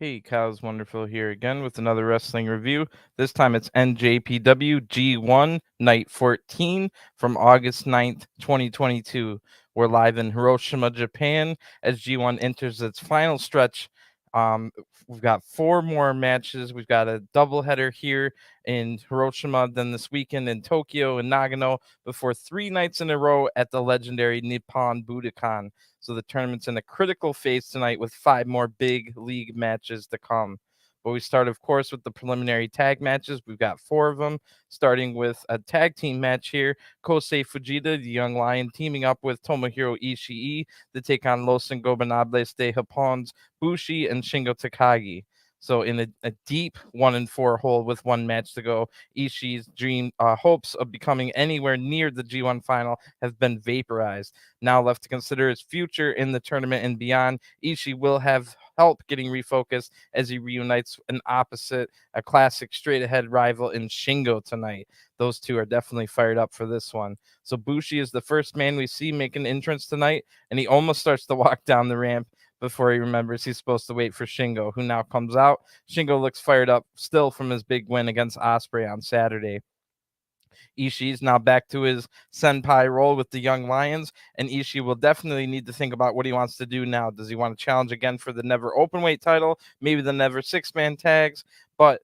Hey, Kyle's Wonderful here again with another wrestling review. This time it's NJPW G1 Night 14 from August 9th, 2022. We're live in Hiroshima, Japan as G1 enters its final stretch. Um, we've got four more matches. We've got a doubleheader here in Hiroshima, then this weekend in Tokyo and Nagano, before 3 nights in a row at the legendary Nippon Budokan. So the tournament's in a critical phase tonight with 5 more big league matches to come. But we start, of course, with the preliminary tag matches. We've got 4 of them, starting with a tag team match here. Kosei Fujita, the Young Lion, teaming up with Tomohiro Ishii to take on Los Ingobernables de Japon's Bushi and Shingo Takagi. So in a deep 1-4 hole with one match to go, Ishii's dream hopes of becoming anywhere near the G1 final have been vaporized. Now left to consider his future in the tournament and beyond, Ishii will have help getting refocused as he reunites a classic straight ahead rival in Shingo tonight. Those two are definitely fired up for this one. So Bushi is the first man we see make an entrance tonight, and he almost starts to walk down the ramp before he remembers he's supposed to wait for Shingo, who now comes out. Shingo looks fired up still from his big win against Osprey on Saturday. Ishii's now back to his senpai role with the Young Lions, and Ishii will definitely need to think about what he wants to do now. Does he want to challenge again for the never openweight title, maybe the never six-man tags? But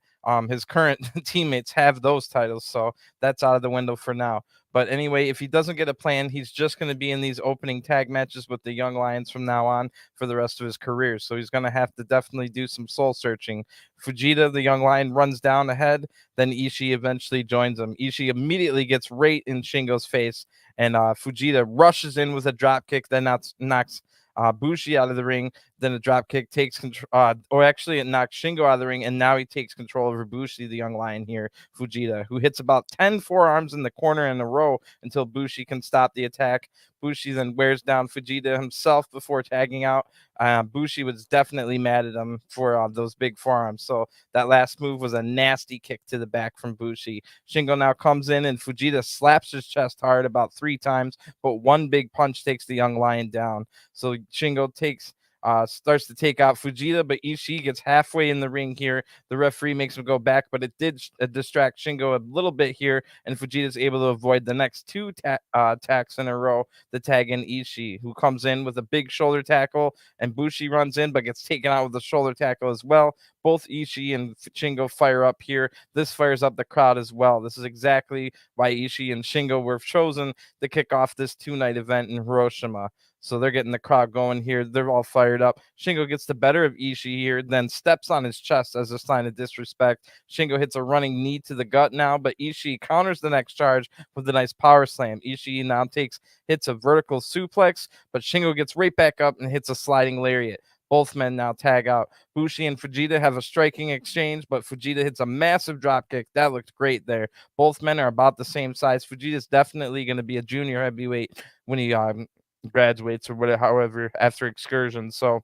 his current teammates have those titles, so that's out of the window for now. But anyway, if he doesn't get a plan, he's just going to be in these opening tag matches with the Young Lions from now on for the rest of his career. So he's going to have to definitely do some soul searching. Fujita, the Young Lion, runs down ahead. Then Ishii eventually joins him. Ishii immediately gets right in Shingo's face, and Fujita rushes in with a drop kick, then knocks Bushi out of the ring. Then a drop kick takes control, or actually it knocks Shingo out of the ring, and now he takes control over Bushi, the Young Lion here, Fujita, who hits about 10 forearms in the corner in a row until Bushi can stop the attack. Bushi then wears down Fujita himself before tagging out. Bushi was definitely mad at him for those big forearms. So that last move was a nasty kick to the back from Bushi. Shingo now comes in and Fujita slaps his chest hard about 3 times, but one big punch takes the Young Lion down. So Shingo starts to take out Fujita, but Ishii gets halfway in the ring here. The referee makes him go back, but it did distract Shingo a little bit here, and Fujita's able to avoid the next 2 attacks in a row to tag in Ishii, who comes in with a big shoulder tackle, and Bushi runs in but gets taken out with a shoulder tackle as well. Both Ishii and Shingo fire up here. This fires up the crowd as well. This is exactly why Ishii and Shingo were chosen to kick off this 2-night event in Hiroshima. So they're getting the crowd going here. They're all fired up. Shingo gets the better of Ishii here, then steps on his chest as a sign of disrespect. Shingo hits a running knee to the gut now, but Ishii counters the next charge with a nice power slam. Ishii now hits a vertical suplex, but Shingo gets right back up and hits a sliding lariat. Both men now tag out. Bushi and Fujita have a striking exchange, but Fujita hits a massive drop kick. That looked great there. Both men are about the same size. Fujita's definitely going to be a junior heavyweight when he graduates or whatever, however, after excursions. So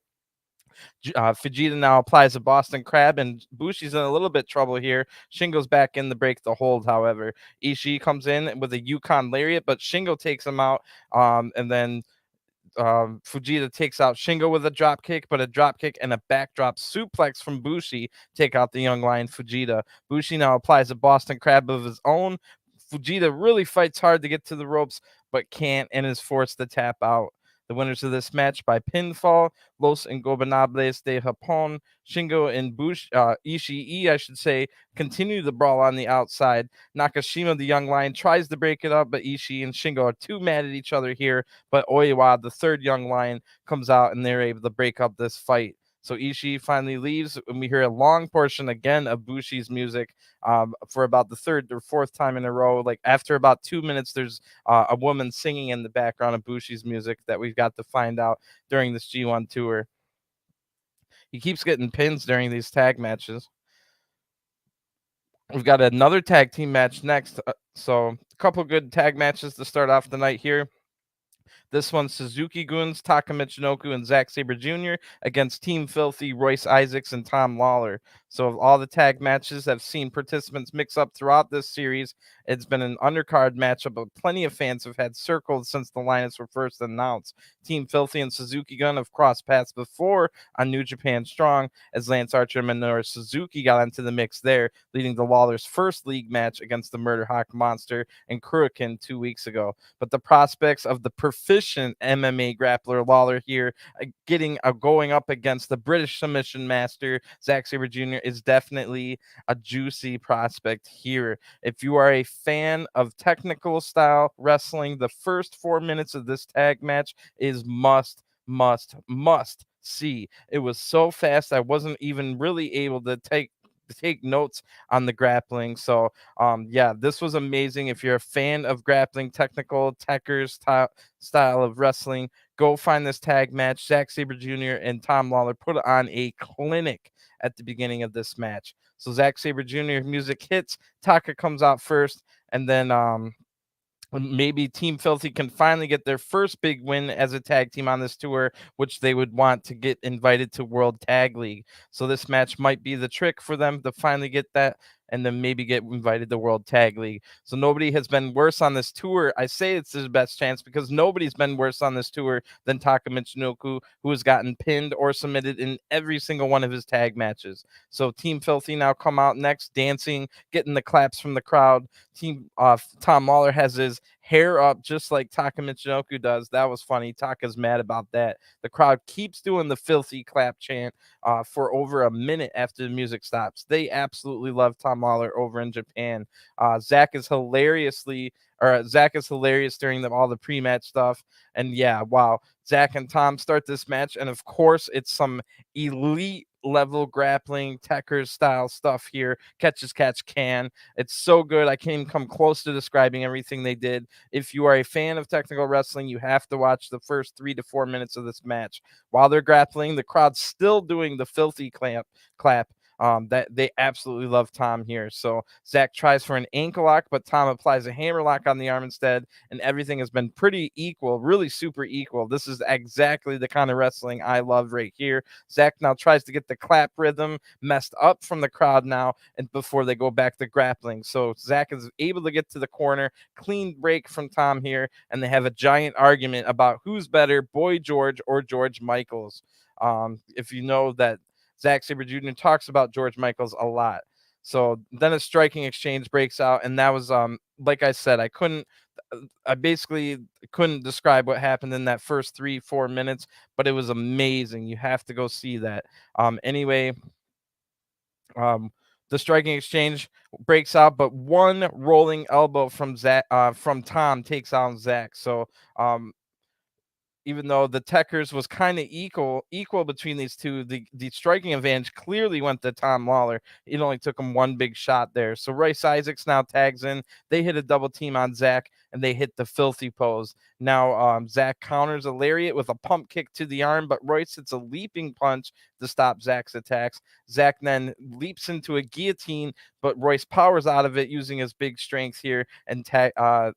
Fujita now applies a Boston Crab, and Bushi's in a little bit trouble here. Shingo's back in to break the hold, however. Ishii comes in with a Yukon Lariat, but Shingo takes him out, and then Fujita takes out Shingo with a drop kick, but a drop kick and a backdrop suplex from Bushi take out the Young Lion Fujita. Bushi now applies a Boston Crab of his own. Fujita really fights hard to get to the ropes, but can't and is forced to tap out. The winners of this match by pinfall, Los Ingobernables de Japon, Shingo and Ishii, I should say, continue the brawl on the outside. Nakashima, the Young Lion, tries to break it up, but Ishii and Shingo are too mad at each other here. But Oiwa, the third Young Lion, comes out and they're able to break up this fight. So Ishii finally leaves, and we hear a long portion again of Bushi's music for about the third or fourth time in a row. Like after about 2 minutes, there's a woman singing in the background of Bushi's music that we've got to find out during this G1 tour. He keeps getting pins during these tag matches. We've got another tag team match next. So a couple good tag matches to start off the night here. This one's Suzuki-Gun's Taka Michinoku and Zack Sabre Jr. against Team Filthy, Royce Isaacs, and Tom Lawler. So of all the tag matches I've seen participants mix up throughout this series, it's been an undercard matchup, but plenty of fans have had circled since the lineups were first announced. Team Filthy and Suzuki-gun have crossed paths before on New Japan Strong, as Lance Archer and Minoru Suzuki got into the mix there, leading to Lawler's first league match against the Murder Hawk Monster and Kurikan 2 weeks ago. But the prospects of the proficient MMA grappler Lawler here going up against the British submission master Zack Sabre Jr. is definitely a juicy prospect here. If you are a fan of technical style wrestling, the first 4 minutes of this tag match is must see. It was so fast I wasn't even really able to take notes on the grappling. So yeah, this was amazing. If you're a fan of grappling, technical techers style of wrestling, go find this tag match. Zack Sabre Jr. and Tom Lawler put on a clinic at the beginning of this match. So Zack Sabre Jr. music hits, Taka comes out first, and then maybe Team Filthy can finally get their first big win as a tag team on this tour, which they would want to get invited to World Tag League. So this match might be the trick for them to finally get that and then maybe get invited to World Tag League. So nobody has been worse on this tour. I say it's his best chance because nobody's been worse on this tour than Taka Michinoku, who has gotten pinned or submitted in every single one of his tag matches. So Team Filthy now come out next, dancing, getting the claps from the crowd. Tom Lawler has his hair up just like Taka Michinoku does. That was funny. Taka's mad about that. The crowd keeps doing the filthy clap chant for over a minute after the music stops. They absolutely love Tom Lawler over in Japan. Zack is hilarious during all the pre-match stuff. And yeah, wow. Zack and Tom start this match, and of course it's some elite level grappling Tekkers style stuff here. Catch as catch can. It's so good. I can't even come close to describing everything they did. If you are a fan of technical wrestling, you have to watch the first 3 to 4 minutes of this match. While they're grappling, the crowd's still doing the filthy clap. That they absolutely love Tom here. So Zack tries for an ankle lock, but Tom applies a hammer lock on the arm instead, and everything has been pretty equal, really super equal. This is exactly the kind of wrestling I love right here. Zack now tries to get the clap rhythm messed up from the crowd now, and before they go back to grappling. So Zack is able to get to the corner, clean break from Tom here, and they have a giant argument about who's better, Boy George or George Michaels. If you know that Zack Sabre Jr. talks about George Michaels a lot. So then a striking exchange breaks out, and that was like I said, I basically couldn't describe what happened in that first 3-4 minutes, but it was amazing. You have to go see that. Anyway, the striking exchange breaks out, but one rolling elbow from Tom takes on Zack. So even though the Tekkers was kind of equal between these two, the striking advantage clearly went to Tom Lawler. It only took him one big shot there. So Royce Isaacs now tags in. They hit a double team on Zack, and they hit the filthy pose. Now Zack counters a lariat with a pump kick to the arm, but Royce hits a leaping punch to stop Zack's attacks. Zack then leaps into a guillotine, but Royce powers out of it using his big strength here, and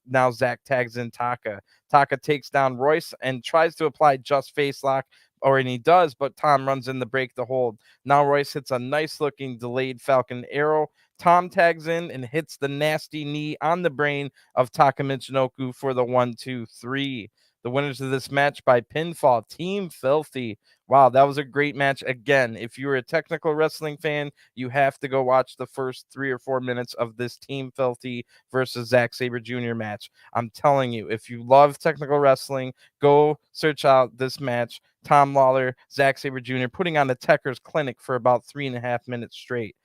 now Zack tags in Taka. Taka takes down Royce and tries to apply just face lock, and he does, but Tom runs in to break the hold. Now Royce hits a nice looking delayed Falcon arrow. Tom tags in and hits the nasty knee on the brain of Taka Michinoku for the 1-2-3. The winners of this match by pinfall, Team Filthy. Wow, that was a great match. Again, if you're a technical wrestling fan, you have to go watch the first 3 or 4 minutes of this Team Filthy versus Zack Sabre Jr. match. I'm telling you, if you love technical wrestling, go search out this match. Tom Lawler, Zack Sabre Jr. putting on the Tekkers clinic for about 3.5 minutes straight.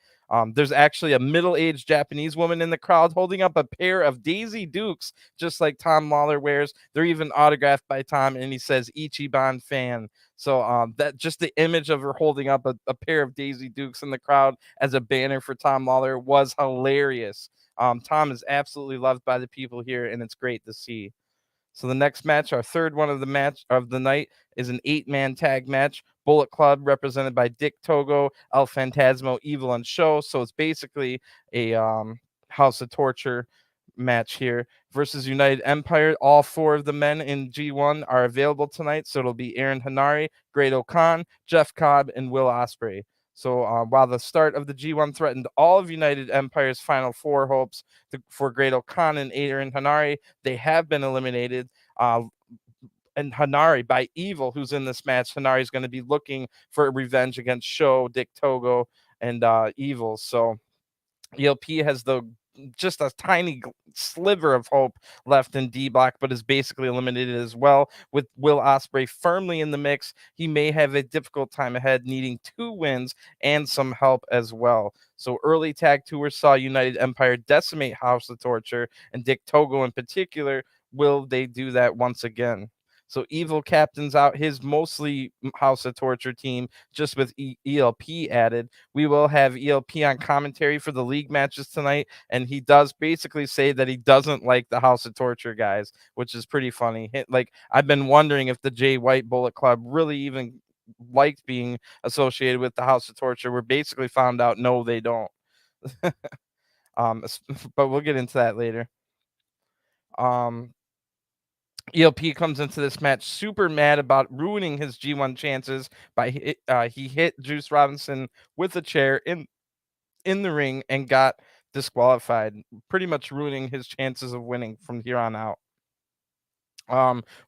There's actually a middle-aged Japanese woman in the crowd holding up a pair of Daisy Dukes, just like Tom Lawler wears. They're even autographed by Tom, and he says Ichiban fan. So that just the image of her holding up a pair of Daisy Dukes in the crowd as a banner for Tom Lawler was hilarious. Tom is absolutely loved by the people here, and it's great to see. So the next match, our third one of the night, is an 8-man tag match. Bullet Club, represented by Dick Togo, El Phantasmo, Evil, and Show. So it's basically a House of Torture match here versus United Empire. All 4 of the men in G1 are available tonight. So it'll be Aaron Henare, Great O'Khan, Jeff Cobb, and Will Ospreay. So while the start of the G1 threatened all of United Empire's final four hopes for Great O'Khan and Adrian Henare, they have been eliminated. And Henare by Evil, who's in this match. Henare is going to be looking for revenge against Sho, Dick Togo, and Evil. So ELP has just a tiny sliver of hope left in D block, but is basically eliminated as well. With Will Ospreay firmly in the mix, he may have a difficult time ahead, needing 2 wins and some help as well. So early tag tours saw United Empire decimate House of Torture and Dick Togo in particular. Will they do that once again? So Evil captains out his mostly House of Torture team just with ELP added. We will have ELP on commentary for the league matches tonight, and he does basically say that he doesn't like the House of Torture guys, which is pretty funny. Like, I've been wondering if the Jay White Bullet Club really even liked being associated with the House of Torture. We're basically found out no, they don't. But we'll get into that later. ELP comes into this match super mad about ruining his G1 chances by he hit Juice Robinson with a chair in the ring and got disqualified, pretty much ruining his chances of winning from here on out.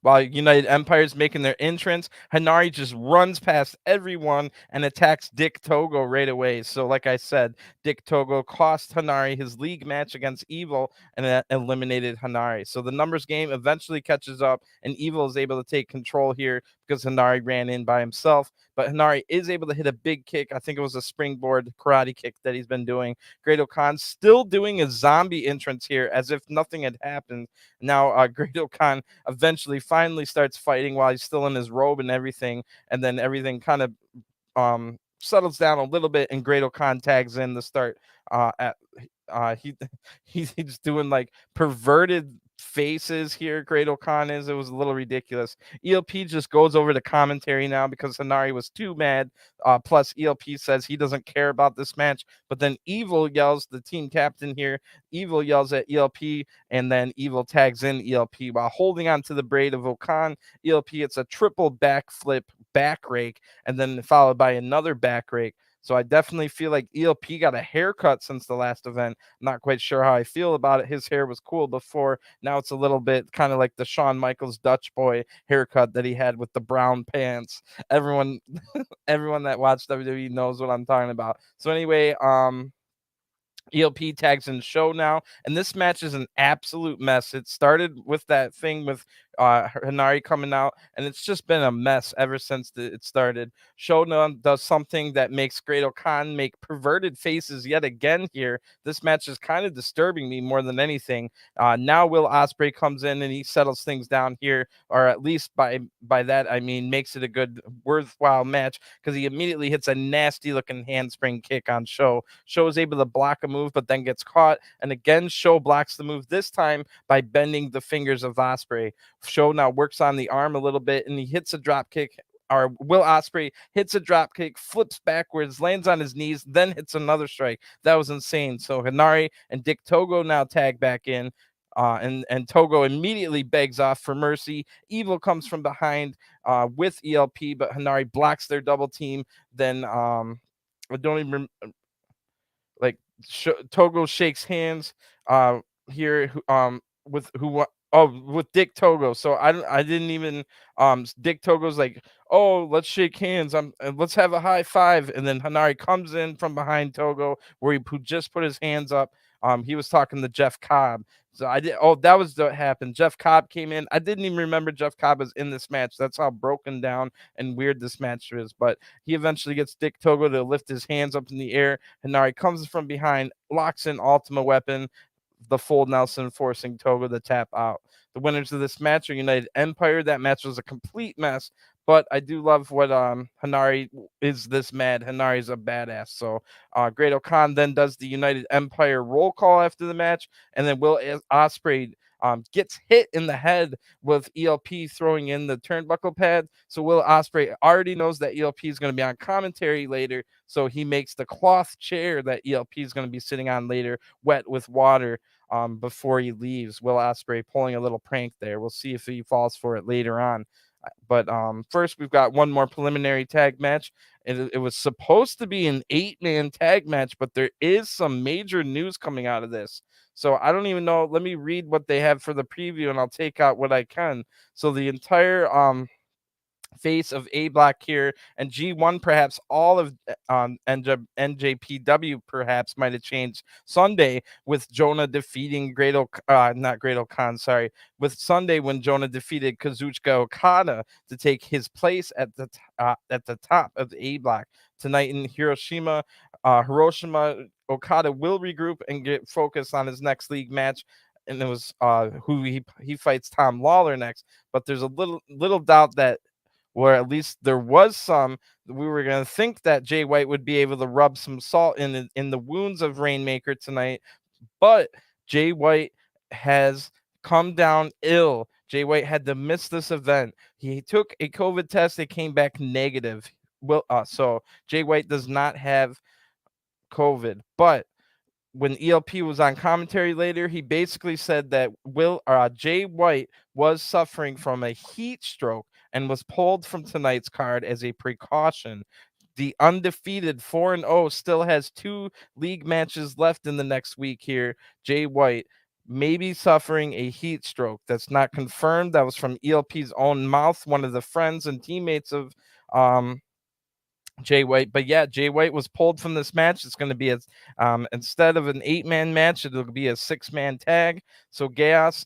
While United Empire's making their entrance, Henare just runs past everyone and attacks Dick Togo right away. So, like I said, Dick Togo cost Henare his league match against Evil and eliminated Henare. So the numbers game eventually catches up, and Evil is able to take control here because Henare ran in by himself. But Henare is able to hit a big kick. I think it was a springboard karate kick that he's been doing. Great O'Khan still doing a zombie entrance here as if nothing had happened. Now, Great O'Khan eventually finally starts fighting while he's still in his robe and everything. And then everything kind of settles down a little bit, and Great O'Khan tags in the start at he's doing like perverted faces here. Great O'Khan is. It was a little ridiculous. ELP just goes over to commentary now because Henare was too mad. Plus, ELP says he doesn't care about this match. But then Evil yells, the team captain here. Evil yells at ELP, and then Evil tags in ELP while holding on to the braid of O'Khan. ELP, it's a triple backflip back rake, and then followed by another back rake. So I definitely feel like ELP got a haircut since the last event. I'm not quite sure how I feel about it. His hair was cool before. Now it's a little bit kind of like the Shawn Michaels Dutch boy haircut that he had with the brown pants. Everyone everyone that watched WWE knows what I'm talking about. So anyway, ELP tags in Show now, and this match is an absolute mess. It started with that thing with Henare coming out, and it's just been a mess ever since it started. Show now does something that makes Great O'Khan make perverted faces yet again here. This match is kind of disturbing me more than anything. Now Will Ospreay comes in and he settles things down here, or at least by that I mean makes it a good, worthwhile match because he immediately hits a nasty looking handspring kick on Show. Show is able to block a move, but then gets caught. And again, Show blocks the move, this time by bending the fingers of Ospreay. Show now works on the arm a little bit, and he hits a drop kick. Or Will Ospreay hits a drop kick, flips backwards, lands on his knees, then hits another strike. That was insane. So Henare and Dick Togo now tag back in. And Togo immediately begs off for mercy. Evil comes from behind with ELP, but Henare blocks their double team. Then I don't even like Togo shakes hands here with with Dick Togo. So I didn't even Dick Togo's like, oh, let's shake hands, let's have a high five, and then Henare comes in from behind Togo where who just put his hands up. He was talking to Jeff Cobb. So that was what happened. Jeff Cobb came in. I didn't even remember Jeff Cobb was in this match. That's how broken down and weird this match is. But he eventually gets Dick Togo to lift his hands up in the air. Henare comes from behind, locks in Ultima Weapon, the full Nelson, forcing Togo to tap out. The winners of this match are United Empire. That match was a complete mess, but I do love what Henare is this mad. Henare is a badass. So Great O'Khan then does the United Empire roll call after the match, and then Will Ospreay gets hit in the head with ELP throwing in the turnbuckle pad. So Will Ospreay already knows that ELP is going to be on commentary later, so he makes the cloth chair that ELP is going to be sitting on later wet with water before he leaves. Will Ospreay pulling a little prank there. We'll see if he falls for it later on. But first, we've got one more preliminary tag match, It was supposed to be an 8-man tag match, but there is some major news coming out of this. So I don't even know. Let me read what they have for the preview, and I'll take out what I can. So the entire face of A Block here, and G1, perhaps all of NJPW perhaps might have changed Sunday with Jonah defeating not Great Khan, sorry, with Sunday when Jonah defeated Kazuchika Okada to take his place at the top of the A Block. Tonight in Hiroshima, Okada will regroup and get focused on his next league match. And it was who he fights Tom Lawler next, but there's a little doubt that, or at least there was some, we were going to think that Jay White would be able to rub some salt in the wounds of Rainmaker tonight, but Jay White has come down ill. Jay White had to miss this event. He took a COVID test. It came back negative. So Jay White does not have COVID, but when ELP was on commentary later, he basically said that Jay White was suffering from a heat stroke and was pulled from tonight's card as a precaution. The undefeated 4-0 still has 2 league matches left in the next week here. Jay White may be suffering a heat stroke. That's not confirmed. That was from ELP's own mouth, one of the friends and teammates of Jay White. But yeah, Jay White was pulled from this match. It's going to be instead of an 8-man match, it'll be a 6-man tag. So Chaos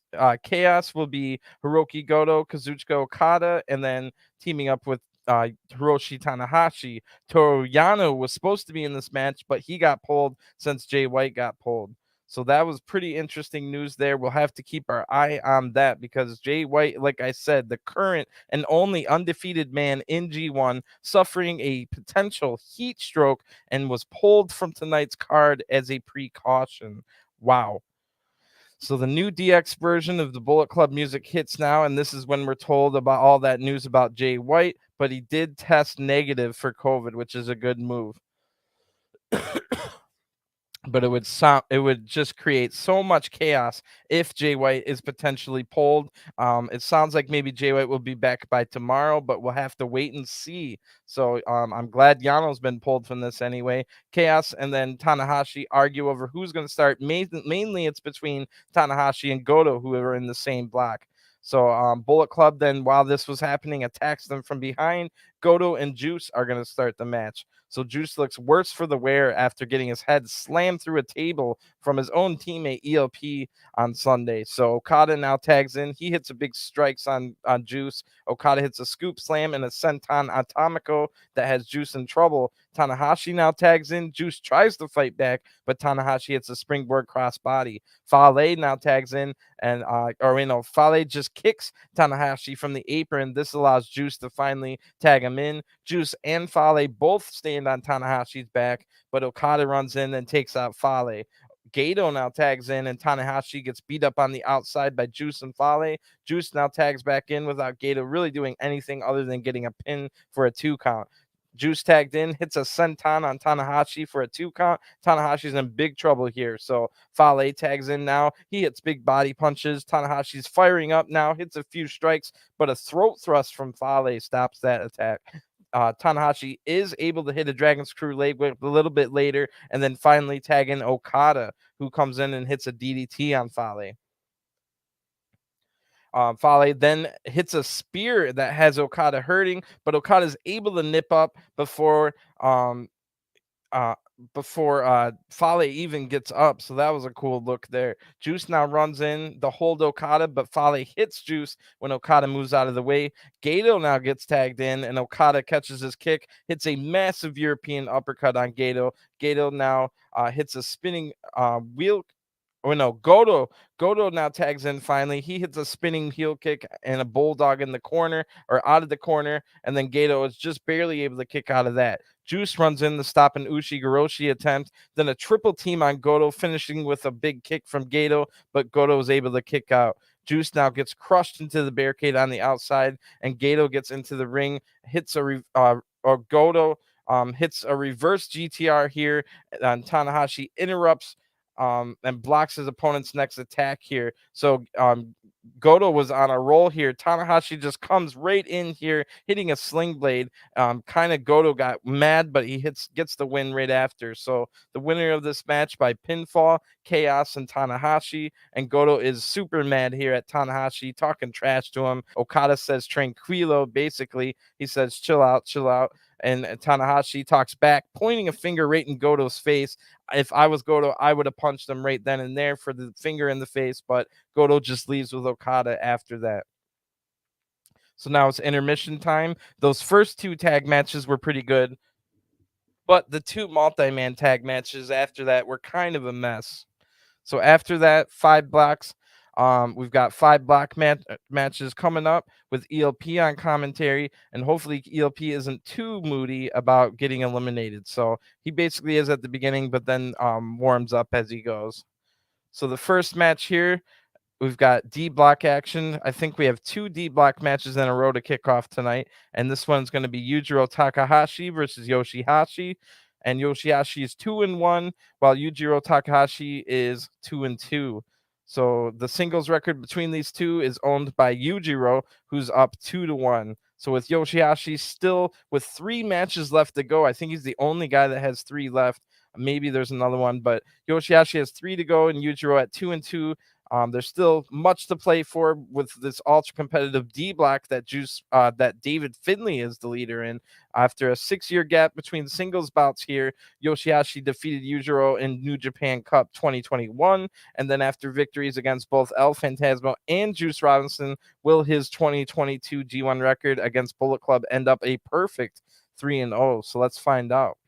will be Hiroki Goto, Kazuchika Okada, and then teaming up with Hiroshi Tanahashi. Toru Yano was supposed to be in this match, but he got pulled since Jay White got pulled. So that was pretty interesting news there. We'll have to keep our eye on that because Jay White, like I said, the current and only undefeated man in G1, suffering a potential heat stroke and was pulled from tonight's card as a precaution. Wow. So the new DX version of the Bullet Club music hits now, and this is when we're told about all that news about Jay White, but he did test negative for COVID, which is a good move. But it would just create so much chaos if Jay White is potentially pulled. It sounds like maybe Jay White will be back by tomorrow, but we'll have to wait and see. So I'm glad Yano's been pulled from this anyway. Chaos and then Tanahashi argue over who's going to start. Mainly it's between Tanahashi and Goto, who are in the same block. So Bullet Club then, while this was happening, attacks them from behind. Goto and Juice are going to start the match. So Juice looks worse for the wear after getting his head slammed through a table from his own teammate ELP on Sunday. So Okada now tags in. He hits a big strikes on Juice. Okada hits a scoop slam and a senton atomico that has Juice in trouble. Tanahashi now tags in. Juice tries to fight back, but Tanahashi hits a springboard crossbody. Fale now tags in, and Fale just kicks Tanahashi from the apron. This allows Juice to finally tag him in. Juice and Fale both stand on Tanahashi's back, but Okada runs in and takes out Fale. Gato now tags in, and Tanahashi gets beat up on the outside by Juice and Fale. Juice now tags back in without Gato really doing anything other than getting a pin for a 2 count. Juice tagged in, hits a senton on Tanahashi for a 2 count. Tanahashi's in big trouble here. So Fale tags in now. He hits big body punches. Tanahashi's firing up now, hits a few strikes, but a throat thrust from Fale stops that attack. Tanahashi is able to hit a Dragon Screw leg whip a little bit later, and then finally tag in Okada, who comes in and hits a DDT on Fale. Fale then hits a spear that has Okada hurting, but Okada is able to nip up before Fale even gets up. So that was a cool look there. Juice now runs in the hold Okada, but Fale hits Juice when Okada moves out of the way. Gato now gets tagged in, and Okada catches his kick, hits a massive European uppercut on Gato. Gato now hits a spinning wheel. Oh no, Goto now tags in finally. He hits a spinning heel kick and a bulldog in the corner or out of the corner, and then Gato is just barely able to kick out of that. Juice runs in to stop an Ushigoroshi attempt, then a triple team on Goto, finishing with a big kick from Gato, but Goto is able to kick out. Juice now gets crushed into the barricade on the outside, and Gato gets into the ring, hits Goto hits a reverse GTR here, and Tanahashi interrupts and blocks his opponent's next attack here. So Goto was on a roll here. Tanahashi just comes right in here, hitting a sling blade. Kind of Goto got mad, but he gets the win right after. So the winner of this match by pinfall, Chaos and Tanahashi. And Goto is super mad here at Tanahashi, talking trash to him. Okada says tranquilo, basically. He says chill out, chill out. And Tanahashi talks back, pointing a finger right in Goto's face. If I was Goto, I would have punched him right then and there for the finger in the face, but Goto just leaves with Okada after that. So now it's intermission time. Those first two tag matches were pretty good, but the two multi-man tag matches after that were kind of a mess. So after that, 5 blocks. We've got 5 block matches coming up with ELP on commentary, and hopefully ELP isn't too moody about getting eliminated. So he basically is at the beginning, but then warms up as he goes. So the first match here, we've got D block action. I think we have 2 D block matches in a row to kick off tonight. And this one's going to be Yujiro Takahashi versus YOSHI-HASHI. And YOSHI-HASHI is 2-1, while Yujiro Takahashi is 2-2. So the singles record between these two is owned by Yujiro, who's up 2-1. So with YOSHI-HASHI still with 3 matches left to go, I think he's the only guy that has 3 left. Maybe there's another one, but YOSHI-HASHI has 3 to go, and Yujiro at 2-2. There's still much to play for with this ultra competitive D block that David Finlay is the leader in. After a 6-year gap between singles bouts here, YOSHI-HASHI defeated Yujiro in New Japan Cup 2021, and then after victories against both El Phantasmo and Juice Robinson, will his 2022 G1 record against Bullet Club end up a perfect 3-0? So let's find out.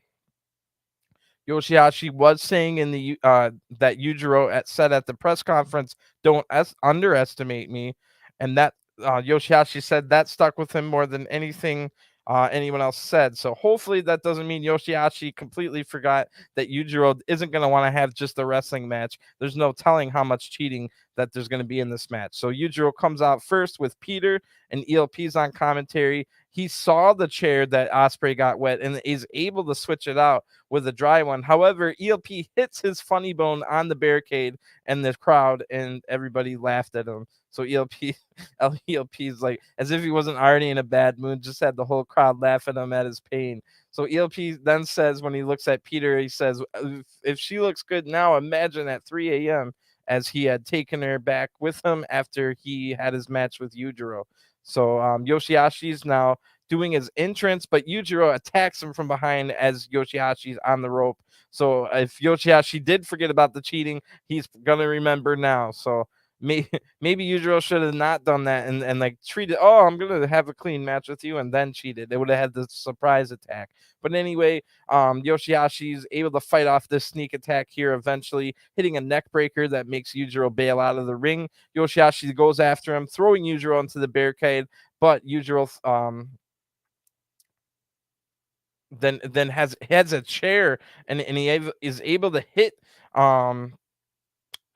YOSHI-HASHI was saying in the that Yujiro said at the press conference, "Don't underestimate me," and that YOSHI-HASHI said that stuck with him more than anything anyone else said. So hopefully that doesn't mean YOSHI-HASHI completely forgot that Yujiro isn't going to want to have just a wrestling match. There's no telling how much cheating that there's going to be in this match. So Yujiro comes out first with Peter, and ELP's on commentary. He saw the chair that Ospreay got wet and is able to switch it out with a dry one. However, ELP hits his funny bone on the barricade and the crowd, and everybody laughed at him. So ELP's like, as if he wasn't already in a bad mood, just had the whole crowd laugh at him at his pain. So ELP then says, when he looks at Peter, he says, if she looks good now, imagine at 3 a.m. as he had taken her back with him after he had his match with Yujiro. So YOSHI-HASHI's now doing his entrance, but Yujiro attacks him from behind as YOSHI-HASHI's on the rope. So if YOSHI-HASHI did forget about the cheating, he's going to remember now. So maybe Yujiro should have not done that and like treated, oh, I'm going to have a clean match with you, and then cheated. They would have had the surprise attack. But anyway, YOSHI-HASHI's able to fight off this sneak attack here, eventually hitting a neck breaker that makes Yujiro bail out of the ring. YOSHI-HASHI goes after him, throwing Yujiro into the barricade, but Yujiro then has a chair, and he is able to hit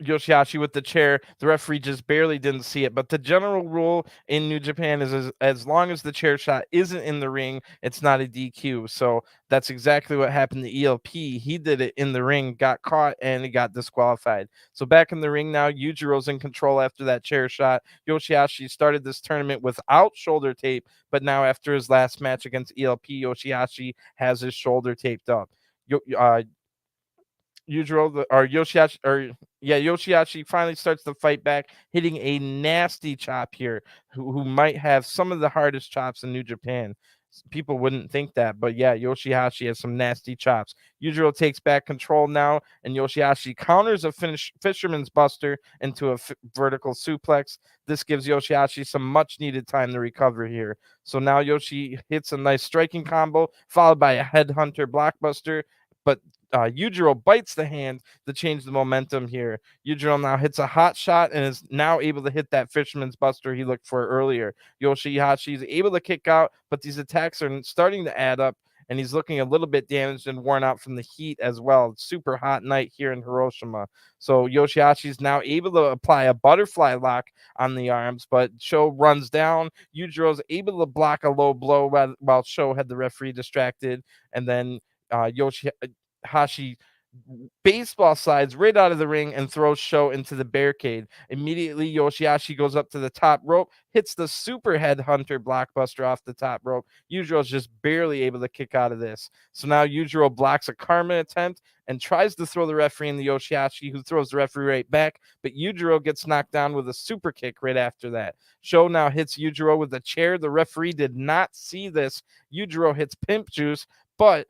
YOSHI-HASHI with the chair. The referee just barely didn't see it, but the general rule in New Japan is as long as the chair shot isn't in the ring, it's not a DQ. So that's exactly what happened to ELP. He did it in the ring, got caught, and he got disqualified. So back in the ring now, Yujiro's in control after that chair shot. YOSHI-HASHI started this tournament without shoulder tape, but now after his last match against ELP, YOSHI-HASHI has his shoulder taped up. YOSHI-HASHI finally starts to fight back, hitting a nasty chop here, who might have some of the hardest chops in New Japan. People wouldn't think that, but yeah, YOSHI-HASHI has some nasty chops. Yujiro takes back control now, and YOSHI-HASHI counters a fisherman's buster into a vertical suplex. This gives YOSHI-HASHI some much needed time to recover here. So now Yoshi hits a nice striking combo, followed by a headhunter blockbuster, but Yujiro bites the hand to change the momentum here. Yujiro now hits a hot shot and is now able to hit that fisherman's buster he looked for earlier. YOSHI-HASHI is able to kick out, but these attacks are starting to add up, and he's looking a little bit damaged and worn out from the heat as well. Super hot night here in Hiroshima. So YOSHI-HASHI is now able to apply a butterfly lock on the arms, but Sho runs down. Yujiro is able to block a low blow while Sho had the referee distracted, and then YOSHI-HASHI baseball slides right out of the ring and throws Sho into the barricade. Immediately, YOSHI-HASHI goes up to the top rope, hits the super headhunter blockbuster off the top rope. Yujiro's just barely able to kick out of this. So now Yujiro blocks a karma attempt and tries to throw the referee in the YOSHI-HASHI, who throws the referee right back, but Yujiro gets knocked down with a super kick right after that. Sho now hits Yujiro with a chair. The referee did not see this. Yujiro hits Pimp Juice, but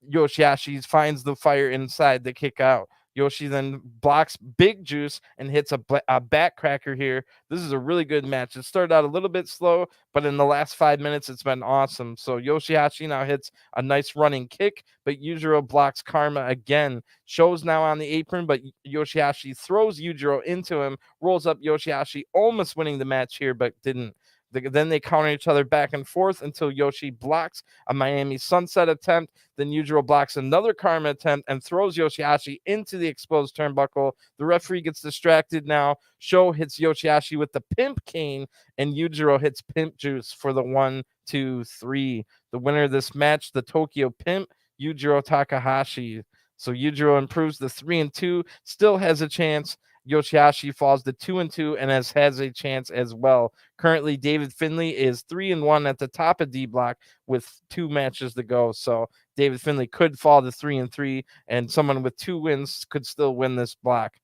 YOSHI-HASHI finds the fire inside to kick out. Yoshi then blocks Big Juice and hits a backcracker here. This is a really good match. It started out a little bit slow, but in the last 5 minutes, it's been awesome. So YOSHI-HASHI now hits a nice running kick, but Yujiro blocks Karma again. Sho's now on the apron, but YOSHI-HASHI throws Yujiro into him, rolls up YOSHI-HASHI, almost winning the match here, but didn't. Then they counter each other back and forth until Yoshi blocks a Miami Sunset attempt. Then Yujiro blocks another Karma attempt and throws YOSHI-HASHI into the exposed turnbuckle. The referee gets distracted now. Sho hits YOSHI-HASHI with the Pimp Cane, and Yujiro hits Pimp Juice for the 1, 2, 3. The winner of this match, the Tokyo Pimp, Yujiro Takahashi. So Yujiro improves to 3-2, still has a chance. YOSHI-HASHI falls to 2-2 and has a chance as well. Currently, David Finlay is 3-1 at the top of D block with 2 matches to go. So David Finlay could fall to 3-3, and someone with 2 wins could still win this block.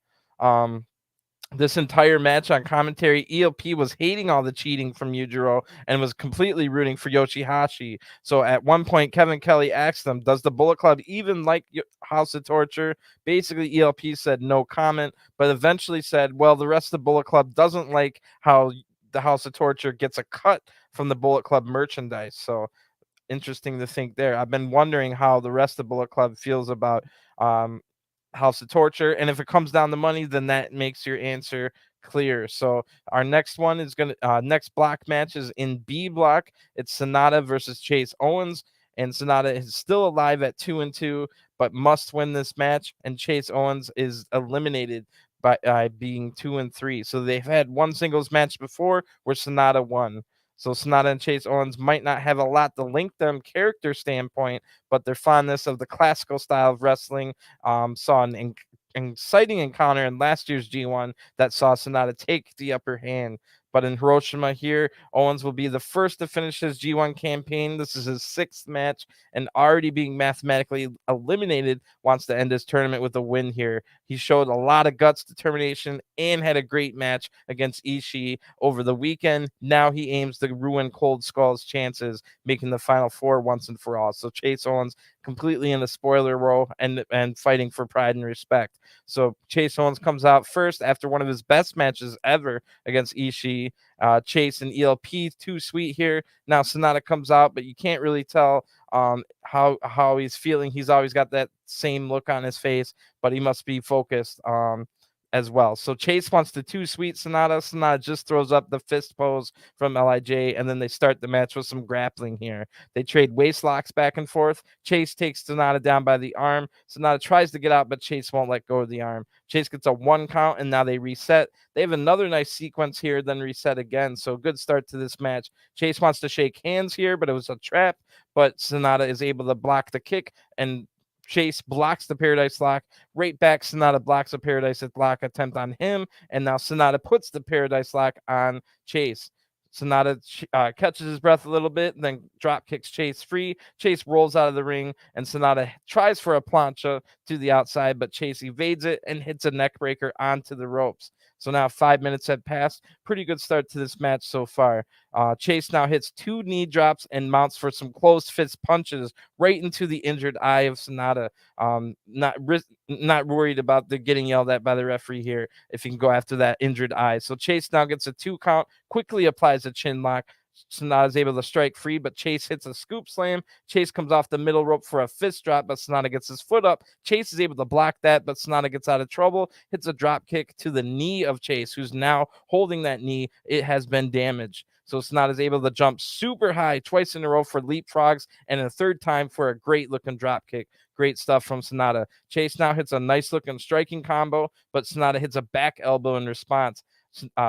This entire match on commentary, ELP was hating all the cheating from Yujiro and was completely rooting for YOSHI-HASHI. So at one point, Kevin Kelly asked them, does the Bullet Club even like House of Torture? Basically, ELP said no comment, but eventually said, well, the rest of the Bullet Club doesn't like how the House of Torture gets a cut from the Bullet Club merchandise. So interesting to think there. I've been wondering how the rest of Bullet Club feels about House of Torture, and if it comes down to money, then that makes your answer clear. So our next one is next block match is in B block. It's Sonata versus Chase Owens, and Sonata is still alive at 2-2, but must win this match, and Chase Owens is eliminated by being 2-3. So they've had one singles match before where Sonata won. So Sonata and Chase Owens might not have a lot to link them character standpoint, but their fondness of the classical style of wrestling saw an exciting encounter in last year's G1 that saw Sonata take the upper hand. But in Hiroshima here, Owens will be the first to finish his G1 campaign. This is his 6th match, and already being mathematically eliminated, wants to end his tournament with a win here. He showed a lot of guts, determination, and had a great match against Ishii over the weekend. Now he aims to ruin Cold Skull's chances, making the Final Four once and for all. So Chase Owens completely in the spoiler role and fighting for pride and respect. So Chase Owens comes out first after one of his best matches ever against Ishii. Chase and ELP, too sweet here. Now Sonata comes out, but you can't really tell how he's feeling. He's always got that same look on his face, but he must be focused as well. So Chase wants to too sweet Sonata. Sonata just throws up the fist pose from LIJ, and then they start the match with some grappling here. They trade waist locks back and forth. Chase takes Sonata down by the arm. Sonata tries to get out, but Chase won't let go of the arm. Chase gets a 1 count, and now they reset. They have another nice sequence here, then reset again. So good start to this match. Chase wants to shake hands here, but it was a trap. But Sonata is able to block the kick, and Chase blocks the Paradise Lock. Right back, Sonata blocks a Paradise Lock attempt on him, and now Sonata puts the Paradise Lock on Chase. Sonata catches his breath a little bit, then drop kicks Chase free. Chase rolls out of the ring, and Sonata tries for a plancha to the outside, but Chase evades it and hits a neck breaker onto the ropes. So now 5 minutes have passed. Pretty good start to this match so far. Chase now hits 2 knee drops and mounts for some closed fist punches right into the injured eye of Sonata. Not worried about the getting yelled at by the referee here if he can go after that injured eye. So Chase now gets a 2 count, quickly applies a chin lock. Sonata is able to strike free, but Chase hits a scoop slam. Chase comes off the middle rope for a fist drop, but Sonata gets his foot up. Chase is able to block that, but Sonata gets out of trouble, hits a drop kick to the knee of Chase, who's now holding that knee. It has been damaged. So Sonata is able to jump super high twice in a row for leapfrogs, and a 3rd time for a great looking drop kick. Great stuff from Sonata. Chase now hits a nice looking striking combo, but Sonata hits a back elbow in response.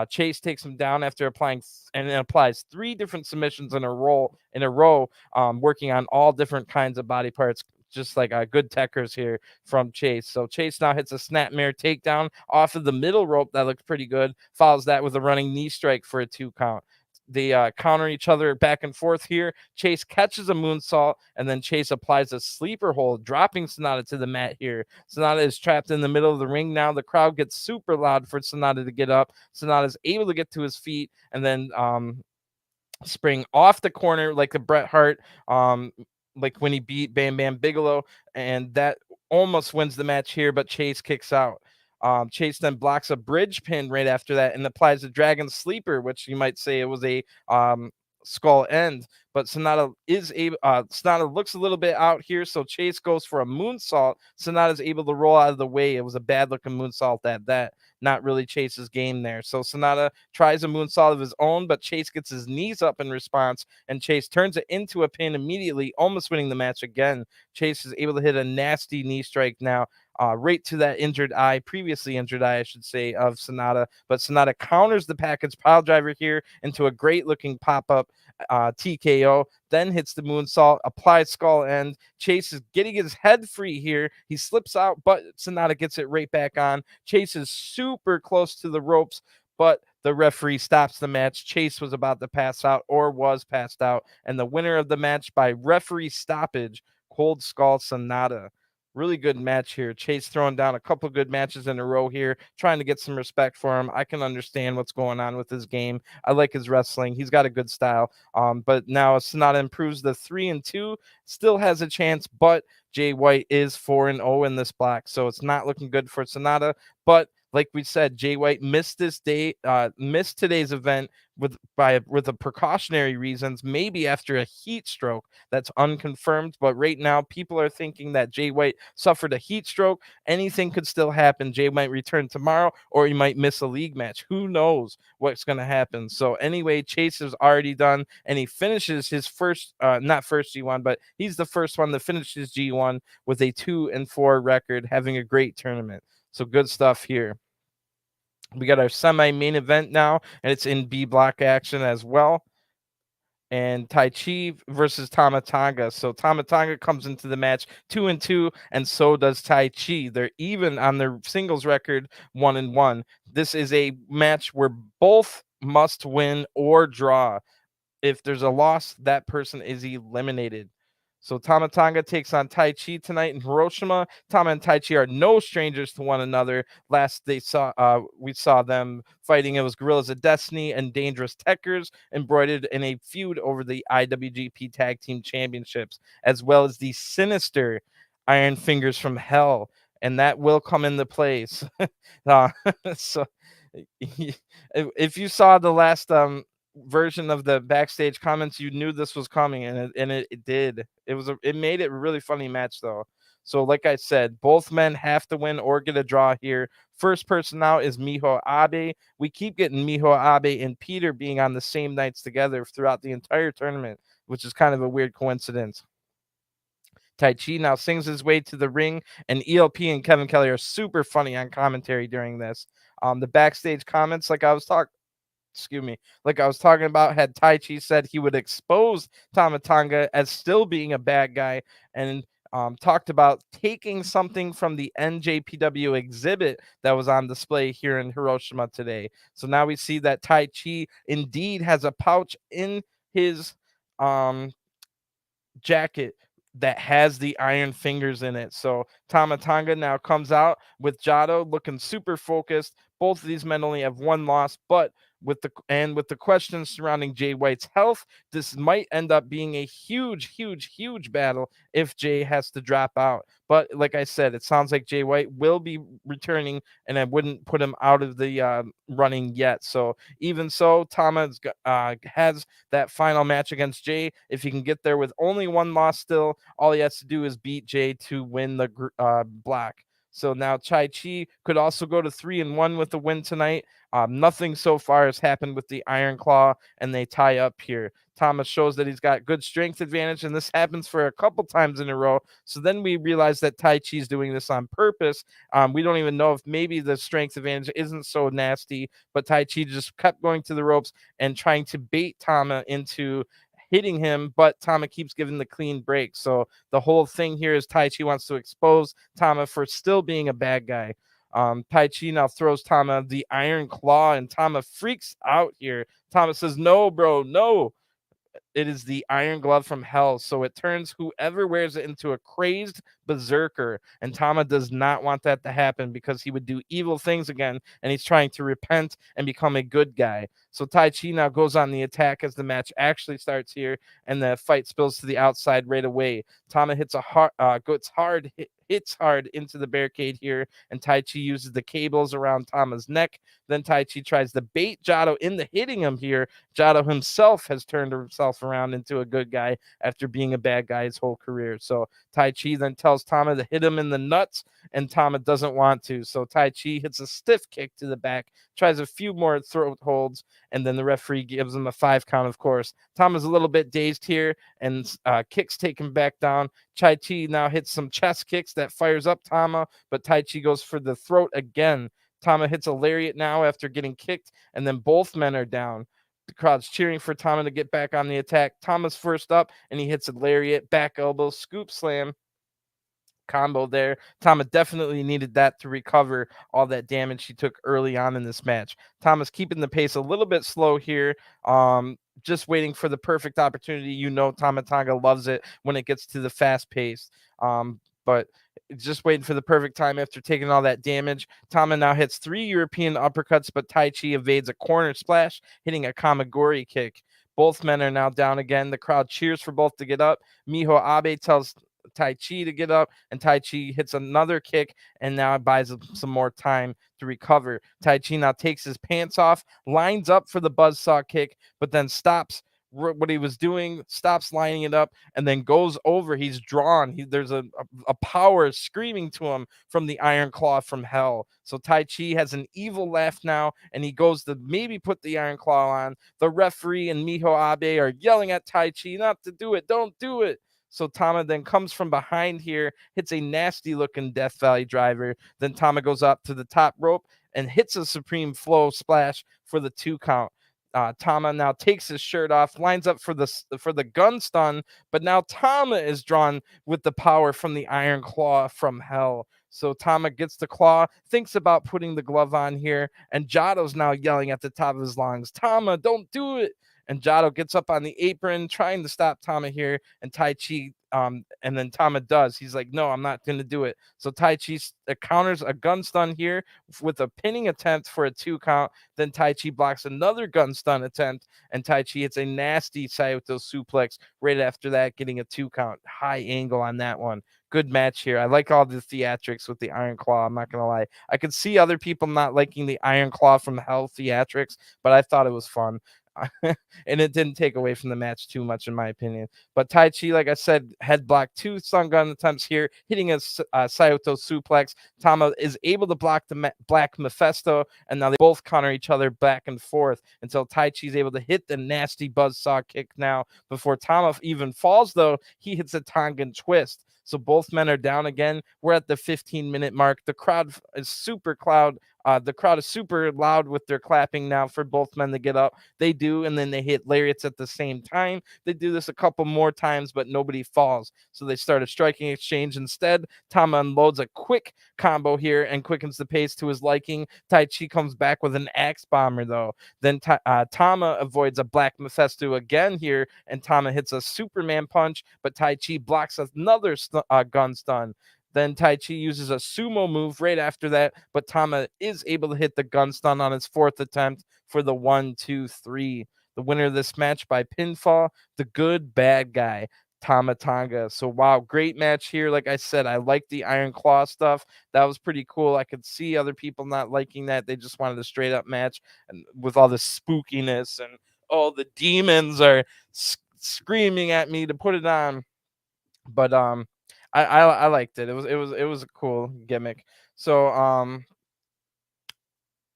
Chase takes him down after applies 3 different submissions in a row, working on all different kinds of body parts. just like good techers here from Chase. So Chase now hits a snapmare takedown off of the middle rope. That looks pretty good. Follows that with a running knee strike for a 2 count. They counter each other back and forth here. Chase catches a moonsault, and then Chase applies a sleeper hold, dropping Sonata to the mat here. Sonata is trapped in the middle of the ring now. The crowd gets super loud for Sonata to get up. Sonata is able to get to his feet, and then spring off the corner like the Bret Hart, like when he beat Bam Bam Bigelow, and that almost wins the match here, but Chase kicks out. Chase then blocks a bridge pin right after that and applies a dragon sleeper, which you might say it was a skull end, but Sonata is able. Sonata looks a little bit out here, so Chase goes for a moonsault. Sonata's able to roll out of the way. It was a bad looking moonsault at that. Not really Chase's game there. So Sonata tries a moonsault of his own, but Chase gets his knees up in response, and Chase turns it into a pin immediately, almost winning the match again. Chase is able to hit a nasty knee strike now, right to that previously injured eye, I should say, of Sonata. But Sonata counters the package pile driver here into a great looking pop up TKO, then hits the moonsault, applies skull end. Chase is getting his head free here. He slips out, but Sonata gets it right back on. Chase is super close to the ropes, but the referee stops the match. Chase was about to pass out, or was passed out, and the winner of the match by referee stoppage, Cold Skull Sonata. Really good match here. Chase throwing down a couple good matches in a row here, trying to get some respect for him. I can understand what's going on with his game. I like his wrestling. He's got a good style. But now Sonata improves the 3-2, still has a chance, but Jay White is 4-0 in this block, so it's not looking good for Sonata. But like we said, Jay White missed today's event with the precautionary reasons, maybe after a heat stroke. That's unconfirmed, but right now people are thinking that Jay White suffered a heat stroke. Anything could still happen. Jay might return tomorrow, or he might miss a league match. Who knows what's going to happen? So anyway, Chase is already done, and he finishes his first, not first G1, but he's the first one to finish his G1 with a 2-4 record, having a great tournament. So good stuff here. We got our semi-main event now, and it's in B block action as well. And Tai Chi versus Tama Tonga. So Tama Tonga comes into the match 2-2, and so does Tai Chi. They're even on their singles record, 1-1. This is a match where both must win or draw. If there's a loss, that person is eliminated. So Tama Tonga takes on Tai Chi tonight in Hiroshima. Tama and Tai Chi are no strangers to one another. Last we saw them fighting. It was Gorillas of Destiny and Dangerous Techers, embroidered in a feud over the IWGP Tag Team Championships, as well as the sinister Iron Fingers from Hell, and that will come into place. So if you saw the last version of the backstage comments, you knew this was coming, and it did. It made it a really funny match though. So like I said, both men have to win or get a draw here. First person out is Miho Abe. We keep getting Miho Abe and Peter being on the same nights together throughout the entire tournament, which is kind of a weird coincidence. Tai Chi now sings his way to the ring, and ELP and Kevin Kelly are super funny on commentary during this. The backstage comments, like I was talking about, had Tai Chi said he would expose Tama Tonga as still being a bad guy, and talked about taking something from the NJPW exhibit that was on display here in Hiroshima today. So now we see that Tai Chi indeed has a pouch in his jacket that has the Iron Fingers in it. So Tama Tonga now comes out with Jado looking super focused. Both of these men only have one loss, but with the questions surrounding Jay White's health, this might end up being a huge battle if Jay has to drop out. But like I said, it sounds like Jay White will be returning, and I wouldn't put him out of the running yet. So even so, Tama has that final match against Jay. If he can get there with only one loss still, all he has to do is beat Jay to win the block. So now Tai Chi could also go to 3-1 with the win tonight. Nothing so far has happened with the Iron Claw, and they tie up here. Thomas shows that he's got good strength advantage, and this happens for a couple times in a row. So then we realize that Tai Chi is doing this on purpose. We don't even know if maybe the strength advantage isn't so nasty, but Tai Chi just kept going to the ropes and trying to bait Tama into hitting him, but Tama keeps giving the clean break. So the whole thing here is Tai Chi wants to expose Tama for still being a bad guy. Tai Chi now throws Tama the Iron Claw, and Tama freaks out here. Tama says, "No, bro, no." It is the Iron Glove from hell, so it turns whoever wears it into a crazed berserker, and Tama does not want that to happen because he would do evil things again, and he's trying to repent and become a good guy. So Tai Chi now goes on the attack as the match actually starts here, and the fight spills to the outside right away. Tama hits hits hard into the barricade here, and Tai Chi uses the cables around Tama's neck. Then Tai Chi tries to bait Jado into hitting him here. Jado himself has turned himself around into a good guy after being a bad guy his whole career. So Tai Chi then tells Tama to hit him in the nuts, and Tama doesn't want to. So Tai Chi hits a stiff kick to the back, tries a few more throat holds, and then the referee gives him a 5 count, of course. Tama's a little bit dazed here, and kicks take him back down. Tai Chi now hits some chest kicks that fires up Tama, but Tai Chi goes for the throat again. Tama hits a lariat now after getting kicked, and then both men are down. The crowd's cheering for Tama to get back on the attack. Tama's first up, and he hits a lariat, back elbow, scoop slam combo there. Tama definitely needed that to recover all that damage he took early on in this match. Tama's keeping the pace a little bit slow here. Just waiting for the perfect opportunity. You know, Tama Tonga loves it when it gets to the fast pace. But just waiting for the perfect time after taking all that damage. Tama now hits 3 European uppercuts, but Tai Chi evades a corner splash, hitting a Kamagori kick. Both men are now down again. The crowd cheers for both to get up. Miho Abe tells Tai Chi to get up, and Tai Chi hits another kick, and now it buys him some more time to recover. Tai Chi now takes his pants off, lines up for the buzzsaw kick, but then stops what he was doing, stops lining it up, and then goes over. He's drawn. There's a power screaming to him from the Iron Claw from hell. So Tai Chi has an evil laugh now, and he goes to maybe put the Iron Claw on. The referee and Miho Abe are yelling at Tai Chi not to do it. Don't do it. So Tama then comes from behind here, hits a nasty looking Death Valley driver. Then Tama goes up to the top rope and hits a Supreme Flow splash for the 2 count. Tama now takes his shirt off, lines up for the gun stun, but now Tama is drawn with the power from the Iron Claw from hell. So Tama gets the claw, thinks about putting the glove on here, and Jado's now yelling at the top of his lungs, "Tama, don't do it!" And Jado gets up on the apron, trying to stop Tama here, and Tai Chi, and then Tama does. He's like, "No, I'm not going to do it." So Tai Chi counters a gun stun here with a pinning attempt for a 2 count. Then Tai Chi blocks another gun stun attempt, and Tai Chi hits a nasty Saito suplex right after that, getting a 2 count. High angle on that one. Good match here. I like all the theatrics with the Iron Claw. I'm not going to lie. I could see other people not liking the Iron Claw from hell theatrics, but I thought it was fun. And it didn't take away from the match too much, in my opinion. But Tai Chi, like I said, head blocked 2 stun gun attempts here, hitting a Saito suplex. Tama is able to block the Black Mephisto, and now they both counter each other back and forth until Tai Chi is able to hit the nasty buzzsaw kick now. Before Tama even falls, though, he hits a Tongan twist. So both men are down again. We're at the 15-minute mark. The crowd is super loud with their clapping now for both men to get up. They do, and then they hit lariats at the same time. They do this a couple more times, but nobody falls. So they start a striking exchange instead. Tama unloads a quick combo here and quickens the pace to his liking. Tai Chi comes back with an axe bomber, though. Then Tama avoids a Black Mephisto again here, and Tama hits a Superman punch, but Tai Chi blocks another gun stun. Then Tai Chi uses a sumo move right after that, but Tama is able to hit the gun stun on his 4th attempt for the 1-2-3. The winner of this match by pinfall, the good bad guy, Tama Tonga. So wow, great match here. Like I said, I like the Iron Claw stuff. That was pretty cool. I could see other people not liking that. They just wanted a straight up match, and with all the spookiness and all the demons are screaming at me to put it on. But I liked it. It was a cool gimmick. So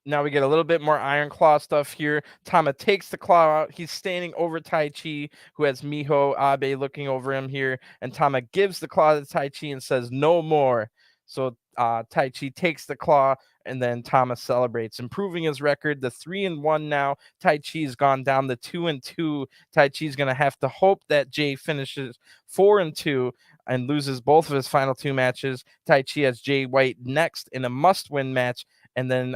now we get a little bit more Iron Claw stuff here. Tama takes the claw out. He's standing over Tai Chi, who has Miho Abe looking over him here. And Tama gives the claw to Tai Chi and says, "No more." So Tai Chi takes the claw, and then Thomas celebrates, improving his record to 3-1 now. Tai Chi's gone down to 2-2. Tai Chi's gonna have to hope that Jay finishes 4-2 and loses both of his final two matches. Tai Chi has Jay White next in a must-win match, and then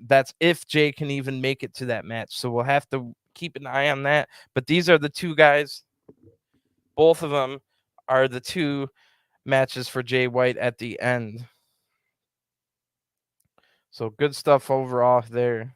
that's if Jay can even make it to that match. So we'll have to keep an eye on that. But these are the two guys. Both of them are the two matches for Jay White at the end. So good stuff overall there.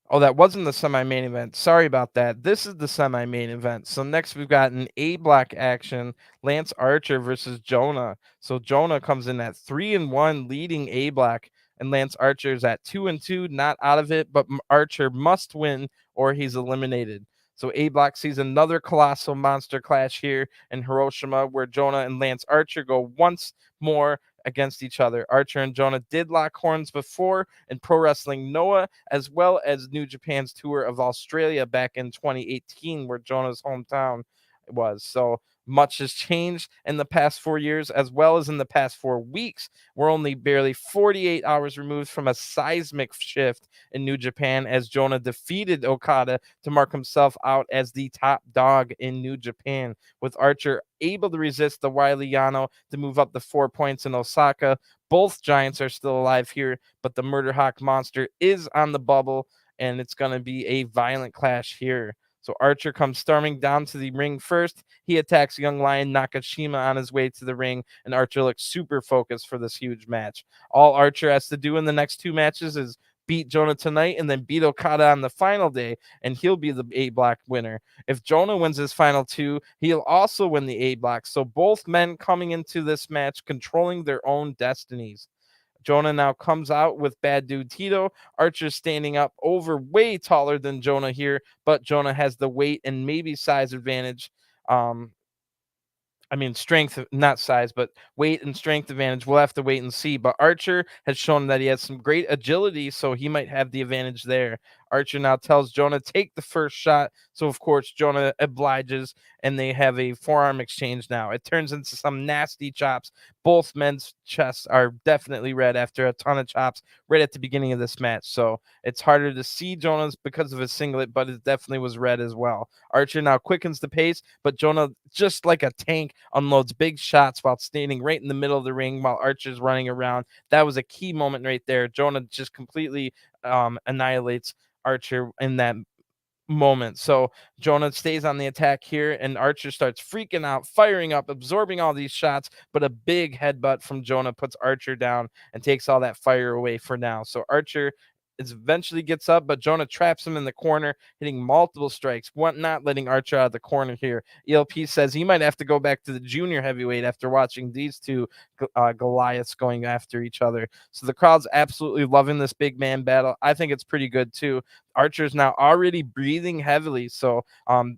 Oh, that wasn't the semi-main event. Sorry about that. This is the semi-main event. So next we've got an A-block action. Lance Archer versus Jonah. So Jonah comes in at 3-1, leading A-block, and Lance Archer's at 2-2, not out of it, but Archer must win or he's eliminated. So A-block sees another colossal monster clash here in Hiroshima, where Jonah and Lance Archer go once more against each other. Archer and Jonah did lock horns before in Pro Wrestling Noah, as well as New Japan's tour of Australia back in 2018, where Jonah's hometown was. So much has changed in the past 4 years, as well as in the past 4 weeks. We're only barely 48 hours removed from a seismic shift in New Japan, as Jonah defeated Okada to mark himself out as the top dog in New Japan, with Archer able to resist the Wily Yano to move up the 4 points in Osaka. Both giants are still alive here, but the Murder Hawk monster is on the bubble, and it's going to be a violent clash here. So Archer comes storming down to the ring first. He attacks young lion Nakashima on his way to the ring, and Archer looks super focused for this huge match. All Archer has to do in the next 2 matches is beat Jonah tonight and then beat Okada on the final day, and he'll be the A-block winner. If Jonah wins his final 2, he'll also win the A-block. So both men coming into this match controlling their own destinies. Jonah now comes out with Bad Dude Tito. Archer standing up over way taller than Jonah here, but Jonah has the weight and maybe size advantage. Strength, not size, but weight and strength advantage. We'll have to wait and see. But Archer has shown that he has some great agility, so he might have the advantage there. Archer now tells Jonah, take the first shot. So, of course, Jonah obliges, and they have a forearm exchange now. It turns into some nasty chops. Both men's chests are definitely red after a ton of chops right at the beginning of this match. So it's harder to see Jonah's because of his singlet, but it definitely was red as well. Archer now quickens the pace, but Jonah, just like a tank, unloads big shots while standing right in the middle of the ring while Archer's running around. That was a key moment right there. Jonah just completely annihilates Archer in that moment. So Jonah stays on the attack here, and Archer starts freaking out, firing up, absorbing all these shots, but a big headbutt from Jonah puts Archer down and takes all that fire away for now. So Archer eventually gets up, but Jonah traps him in the corner, hitting multiple strikes, not letting Archer out of the corner here. ELP says he might have to go back to the junior heavyweight after watching these two Goliaths going after each other. So the crowd's absolutely loving this big man battle. I think it's pretty good too. Archer's now already breathing heavily. So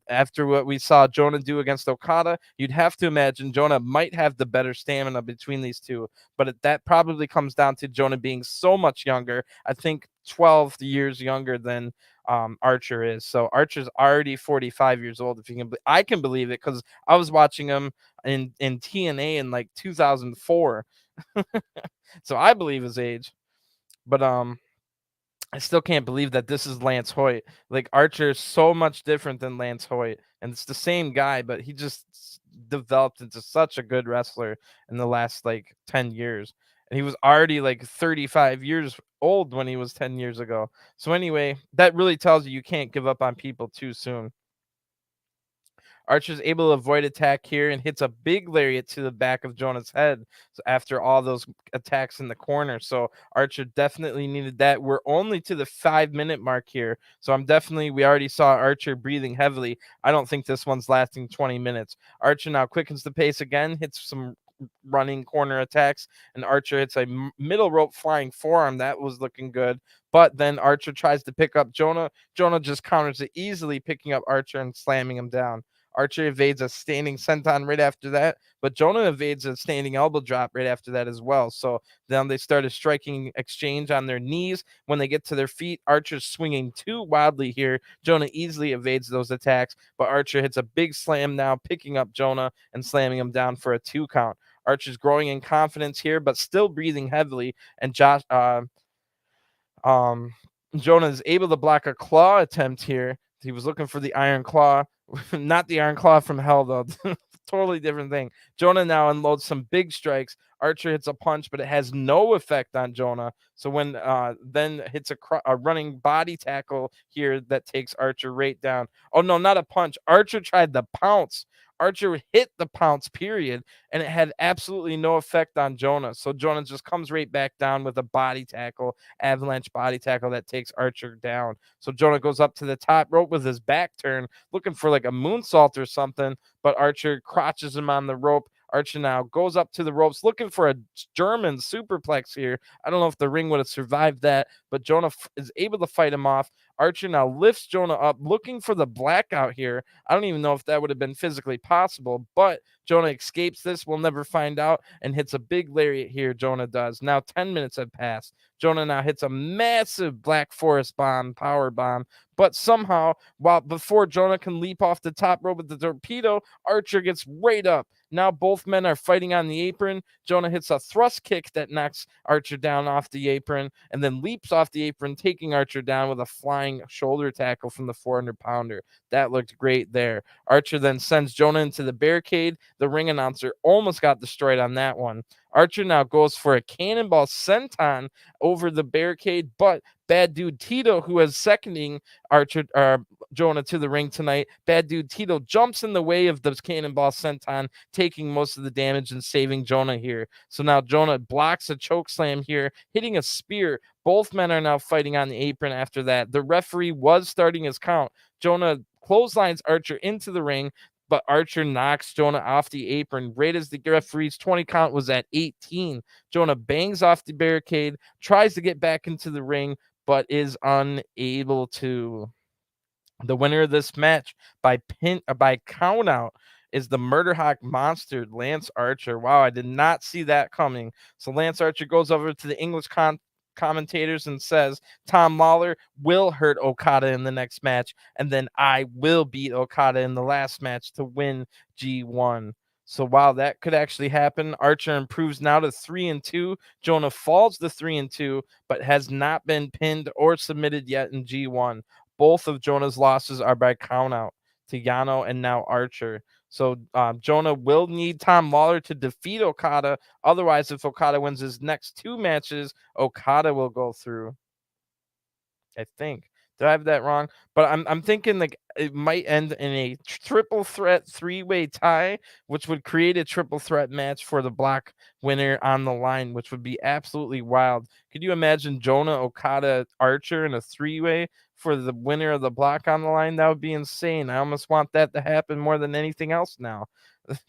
after what we saw Jonah do against Okada, you'd have to imagine Jonah might have the better stamina between these two. But that probably comes down to Jonah being so much younger. I think 12 years younger than Archer is. So Archer's already 45 years old. If you can, I can believe it because I was watching him in TNA in like 2004. So I believe his age. But I still can't believe that this is Lance Hoyt. Like Archer is so much different than Lance Hoyt, and it's the same guy, but he just developed into such a good wrestler in the last like 10 years. And he was already like 35 years old when he was 10 years ago. So anyway, that really tells you can't give up on people too soon. Archer's able to avoid attack here and hits a big lariat to the back of Jonah's head after all those attacks in the corner. So Archer definitely needed that. We're only to the 5-minute mark here. So we already saw Archer breathing heavily. I don't think this one's lasting 20 minutes. Archer now quickens the pace again, hits some running corner attacks, and Archer hits a middle rope flying forearm. That was looking good. But then Archer tries to pick up Jonah. Jonah just counters it easily, picking up Archer and slamming him down. Archer evades a standing senton right after that, but Jonah evades a standing elbow drop right after that as well. So then they start a striking exchange on their knees. When they get to their feet, Archer's swinging too wildly here. Jonah easily evades those attacks, but Archer hits a big slam now, picking up Jonah and slamming him down for a 2 count. Archer's growing in confidence here, but still breathing heavily. And Jonah is able to block a claw attempt here. He was looking for the iron claw, not the iron claw from hell, though. Totally different thing. Jonah now unloads some big strikes. Archer hits a punch, but it has no effect on Jonah. So when then hits a running body tackle here that takes Archer right down. Oh, no, not a punch. Archer tried the pounce. Archer hit the pounce, period, and it had absolutely no effect on Jonah. So Jonah just comes right back down with a body tackle, avalanche body tackle that takes Archer down. So Jonah goes up to the top rope with his back turn, looking for like a moonsault or something, but Archer crotches him on the rope. Archer now goes up to the ropes looking for a German superplex here. I don't know if the ring would have survived that, but Jonah is able to fight him off. Archer now lifts Jonah up looking for the blackout here. I don't even know if that would have been physically possible, but Jonah escapes this. We'll never find out, and hits a big lariat here. Jonah does. Now 10 minutes have passed. Jonah now hits a massive Black Forest bomb, power bomb, but somehow, before Jonah can leap off the top rope with the torpedo, Archer gets right up. Now both men are fighting on the apron. Jonah hits a thrust kick that knocks Archer down off the apron, and then leaps off the apron, taking Archer down with a flying shoulder tackle from the 400-pounder. That looked great there. Archer then sends Jonah into the barricade. The ring announcer almost got destroyed on that one. Archer now goes for a cannonball senton over the barricade, but Bad Dude Tito, who is seconding Jonah to the ring tonight, Bad Dude Tito jumps in the way of the cannonball senton, taking most of the damage and saving Jonah here. So now Jonah blocks a choke slam here, hitting a spear. Both men are now fighting on the apron after that. The referee was starting his count. Jonah clotheslines Archer into the ring, but Archer knocks Jonah off the apron right as the referee's 20 count was at 18. Jonah bangs off the barricade, tries to get back into the ring, but is unable to. The winner of this match by count out is the Murder Hawk monster, Lance Archer. Wow, I did not see that coming. So Lance Archer goes over to the English commentators and says Tom Lawler will hurt Okada in the next match, and then I will beat Okada in the last match to win G1. So wow, that could actually happen. Archer improves now to 3-2. Jonah falls to 3-2, but has not been pinned or submitted yet in G1. Both of Jonah's losses are by countout to Yano and now Archer. So Jonah will need Tom Lawler to defeat Okada. Otherwise, if Okada wins his next two matches, Okada will go through. I think. Did I have that wrong? But I'm thinking like it might end in a triple threat 3-way tie, which would create a triple threat match for the block winner on the line, which would be absolutely wild. Could you imagine Jonah, Okada, Archer in a 3-way for the winner of the block on the line? That would be insane. I almost want that to happen more than anything else now.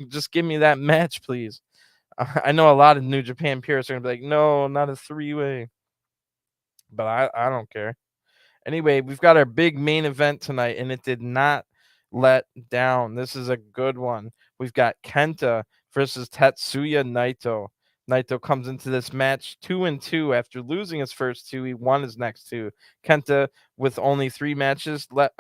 Just give me that match, please. I know a lot of New Japan purists are gonna be like, no, not a 3-way. But I don't care. Anyway, we've got our big main event tonight, and it did not let down. This is a good one. We've got Kenta versus Tatsuya Naito. Naito comes into this match 2-2 after losing his first two. He won his next two. Kenta, with only 3 matches left,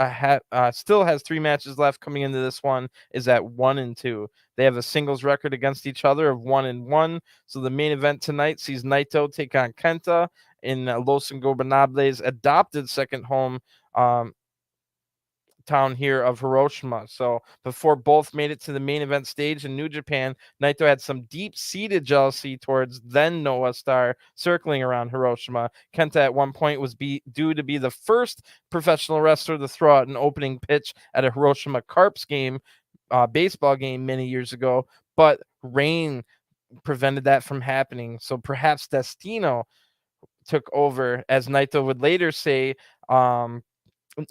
still has 3 matches left coming into this one, is at 1-2. They have a singles record against each other of 1-1. So the main event tonight sees Naito take on Kenta in Los Ingobernables' adopted second home town here of Hiroshima. So before both made it to the main event stage in New Japan, Naito had some deep-seated jealousy towards then Noah Star circling around Hiroshima. Kenta at one point was due to be the first professional wrestler to throw out an opening pitch at a Hiroshima Carps game, baseball game many years ago, but rain prevented that from happening. So perhaps Destino took over, as Naito would later say.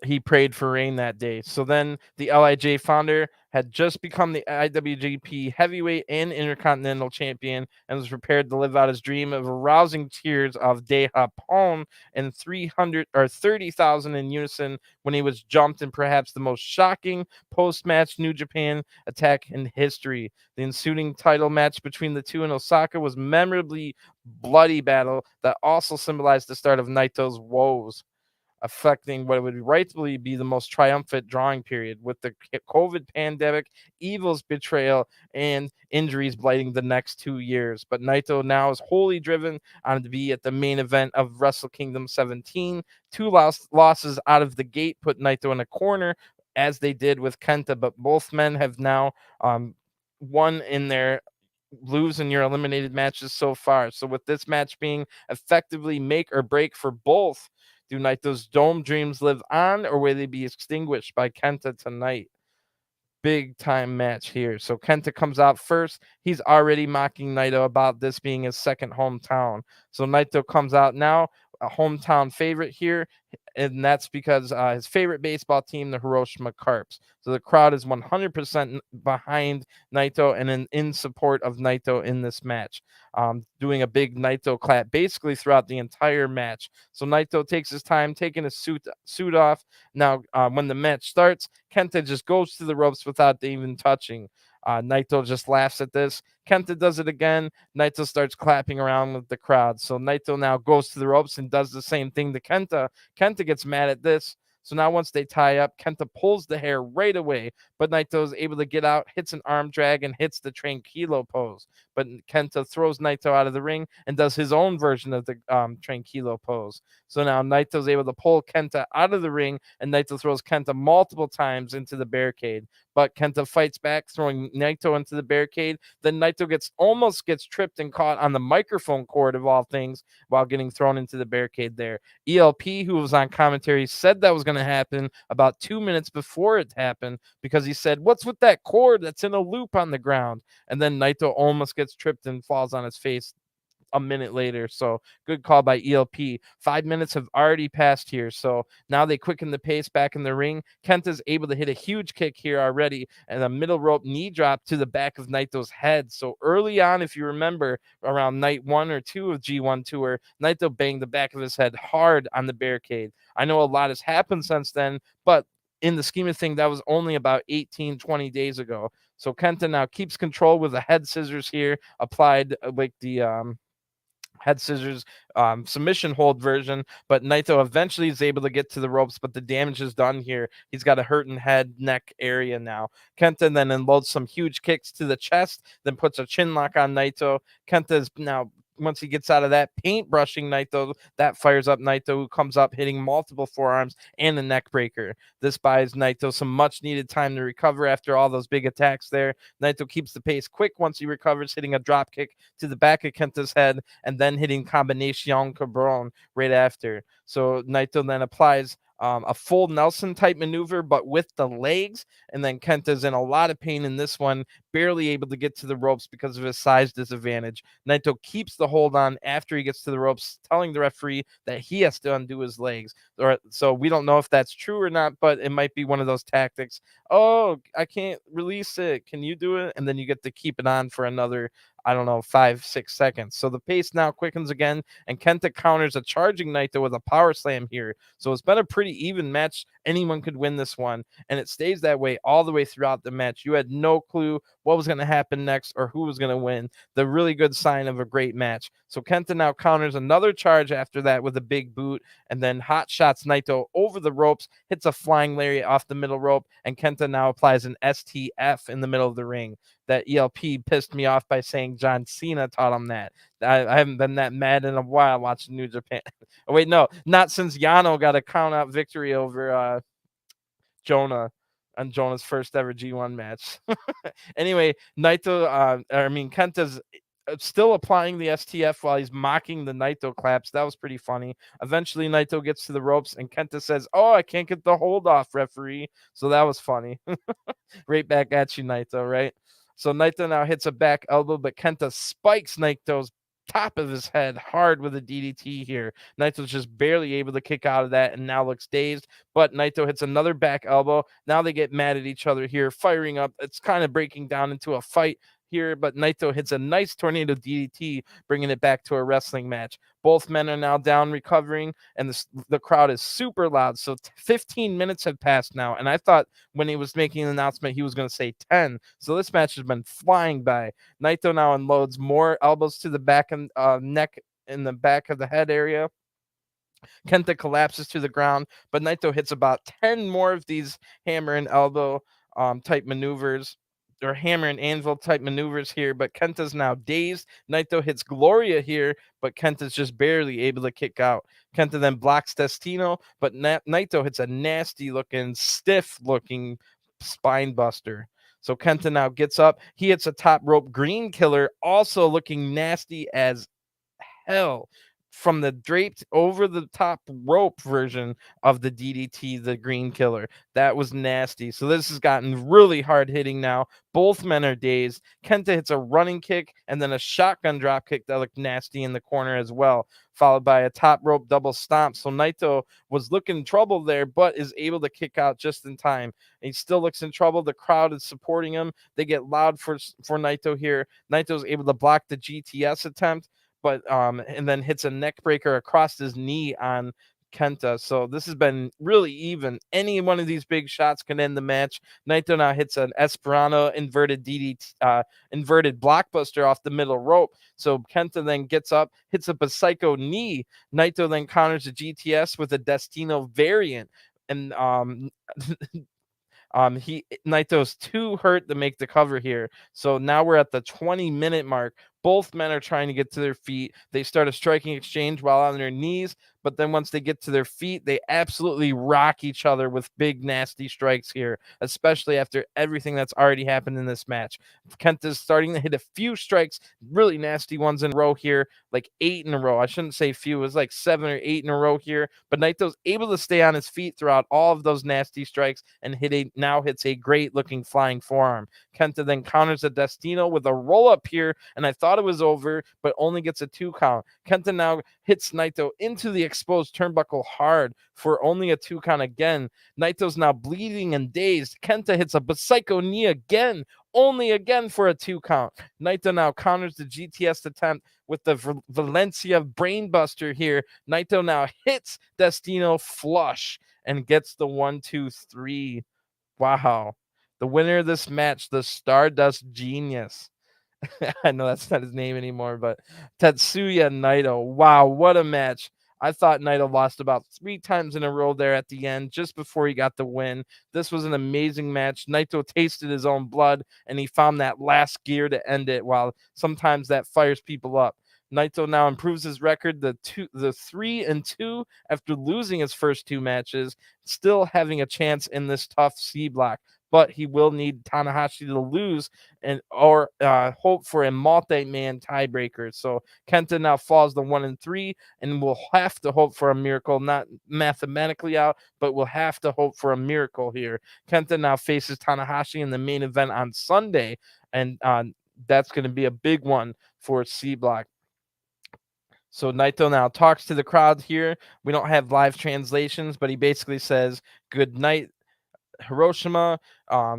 He prayed for rain that day. So then the LIJ founder had just become the IWGP heavyweight and intercontinental champion and was prepared to live out his dream of arousing tears of De Japon and 300 or 30,000 in unison when he was jumped in perhaps the most shocking post-match New Japan attack in history. The ensuing title match between the two in Osaka was memorably bloody battle that also symbolized the start of Naito's woes. affecting what would rightfully be the most triumphant drawing period, with the COVID pandemic, Evil's betrayal, and injuries blighting the next 2 years. But Naito now is wholly driven on to be at the main event of Wrestle Kingdom 17. Two losses out of the gate put Naito in a corner, as they did with Kenta, but both men have now won in their lose in your eliminated matches so far. So with this match being effectively make or break for both, do Naito's dome dreams live on, or will they be extinguished by Kenta tonight? Big time match here. So Kenta comes out first. He's already mocking Naito about this being his second hometown. So Naito comes out now, a hometown favorite here, and that's because his favorite baseball team, the Hiroshima Carps. So the crowd is 100% behind Naito and in support of Naito in this match, doing a big Naito clap basically throughout the entire match. So Naito takes his time taking his suit off. Now, when the match starts, Kenta just goes to the ropes without even touching. Naito just laughs at this. Kenta does it again. Naito starts clapping around with the crowd. So Naito now goes to the ropes and does the same thing to Kenta. Kenta gets mad at this. So now once they tie up, Kenta pulls the hair right away, but Naito is able to get out, hits an arm drag, and hits the Tranquilo pose. But Kenta throws Naito out of the ring and does his own version of the Tranquilo pose. So now Naito's able to pull Kenta out of the ring, and Naito throws Kenta multiple times into the barricade. But Kenta fights back, throwing Naito into the barricade. Then Naito almost gets tripped and caught on the microphone cord of all things while getting thrown into the barricade there. ELP, who was on commentary, said that was going to happen about 2 minutes before it happened, because he said, "What's with that cord that's in a loop on the ground?" And then Naito almost gets tripped and falls on his face a minute later. So good call by ELP. 5 minutes have already passed here. So now they quicken the pace back in the ring. Kenta's able to hit a huge kick here already, and a middle rope knee drop to the back of Naito's head. So early on, if you remember, around night 1 or 2 of G1 Tour, Naito banged the back of his head hard on the barricade. I know a lot has happened since then, but in the scheme of things, that was only about 18, 20 days ago. So Kenta now keeps control with the head scissors here applied, like the head scissors submission hold version, but Naito eventually is able to get to the ropes, but the damage is done here. He's got a hurting head, neck area now. Kenta then unloads some huge kicks to the chest, then puts a chin lock on Naito. Kenta is now, once he gets out of that, paint brushing Naito. That fires up Naito, who comes up hitting multiple forearms and a neck breaker. This buys Naito some much needed time to recover after all those big attacks there. Naito keeps the pace quick once he recovers, hitting a drop kick to the back of Kenta's head and then hitting combination cabron right after. So Naito then applies a full Nelson type maneuver, but with the legs. And then Kenta's in a lot of pain in this one, barely able to get to the ropes because of his size disadvantage. Naito keeps the hold on after he gets to the ropes, telling the referee that he has to undo his legs. So we don't know if that's true or not, but it might be one of those tactics. Oh, I can't release it. Can you do it? And then you get to keep it on for another, I don't know, 5-6 seconds. So the pace now quickens again, and Kenta counters a charging Naito with a power slam here. So it's been a pretty even match. Anyone could win this one, and it stays that way all the way throughout the match. You had no clue what was going to happen next or who was going to win. The really good sign of a great match. So Kenta now counters another charge after that with a big boot, and then hot shots Naito over the ropes, hits a flying lariat off the middle rope, and Kenta now applies an STF in the middle of the ring. That ELP pissed me off by saying John Cena taught him that. I haven't been that mad in a while watching New Japan. Oh, wait, no, not since Yano got a count out victory over Jonah on Jonah's first ever G1 match. Anyway, Kenta's still applying the STF while he's mocking the Naito claps. That was pretty funny. Eventually, Naito gets to the ropes, and Kenta says, "Oh, I can't get the hold off, referee." So that was funny. Right back at you, Naito, right? So Naito now hits a back elbow, but Kenta spikes Naito's top of his head hard with a DDT here. Naito's just barely able to kick out of that and now looks dazed, but Naito hits another back elbow. Now they get mad at each other here, firing up. It's kind of breaking down into a fight here, but Naito hits a nice tornado DDT, bringing it back to a wrestling match. Both men are now down recovering, and the crowd is super loud. So 15 minutes have passed now, and I thought when he was making an announcement, he was going to say 10. So this match has been flying by. Naito now unloads more elbows to the back and neck in the back of the head area. Kenta collapses to the ground, but Naito hits about 10 more of these hammer and elbow type maneuvers, or hammer and anvil type maneuvers here, but Kenta's now dazed. Naito hits Gloria here, but Kenta's just barely able to kick out. Kenta then blocks Destino, but Naito hits a nasty looking, stiff looking spine buster. So Kenta now gets up. He hits a top rope green killer, also looking nasty as hell, from the draped over the top rope version of the DDT, the green killer. That was nasty. So this has gotten really hard hitting now. Both men are dazed. Kenta hits a running kick and then a shotgun drop kick that looked nasty in the corner as well, followed by a top rope double stomp. So Naito was looking in trouble there, but is able to kick out just in time. He still looks in trouble. The crowd is supporting him. They get loud for Naito here. Naito's able to block the GTS attempt, but and then hits a neck breaker across his knee on Kenta. So this has been really even. Any one of these big shots can end the match. Naito now hits an Esperanto inverted DDT, inverted blockbuster off the middle rope. So Kenta then gets up, hits up a psycho knee. Naito then counters the GTS with a Destino variant. And Naito's too hurt to make the cover here. So now we're at the 20-minute mark. Both men are trying to get to their feet. They start a striking exchange while on their knees, but then once they get to their feet, they absolutely rock each other with big, nasty strikes here, especially after everything that's already happened in this match. Kenta's starting to hit a few strikes, really nasty ones in a row here, like 8 in a row. I shouldn't say few. It was like 7 or 8 in a row here, but Naito's able to stay on his feet throughout all of those nasty strikes and now hits a great-looking flying forearm. Kenta then counters a Destino with a roll-up here, and I thought it was over, but only gets a 2 count. Kenta now hits Naito into the exposed turnbuckle hard for only a 2 count again. Naito's now bleeding and dazed. Kenta hits a Psycho knee again, only again for a 2 count. Naito now counters the GTS attempt with the Valencia brainbuster here. Naito now hits Destino flush and gets the 1-2-3. Wow. The winner of this match, the Stardust Genius. I know that's not his name anymore, but Tatsuya Naito. Wow, what a match. I thought Naito lost about 3 times in a row there at the end, just before he got the win. This was an amazing match. Naito tasted his own blood, and he found that last gear to end it, while sometimes that fires people up. Naito now improves his record, the 3-2 after losing his first 2 matches, still having a chance in this tough C block. But he will need Tanahashi to lose or hope for a multi-man tiebreaker. So Kenta now falls to 1-3, and will have to hope for a miracle, not mathematically out, but will have to hope for a miracle here. Kenta now faces Tanahashi in the main event on Sunday, and that's going to be a big one for C block. So Naito now talks to the crowd here. We don't have live translations, but he basically says, "Good night, Hiroshima.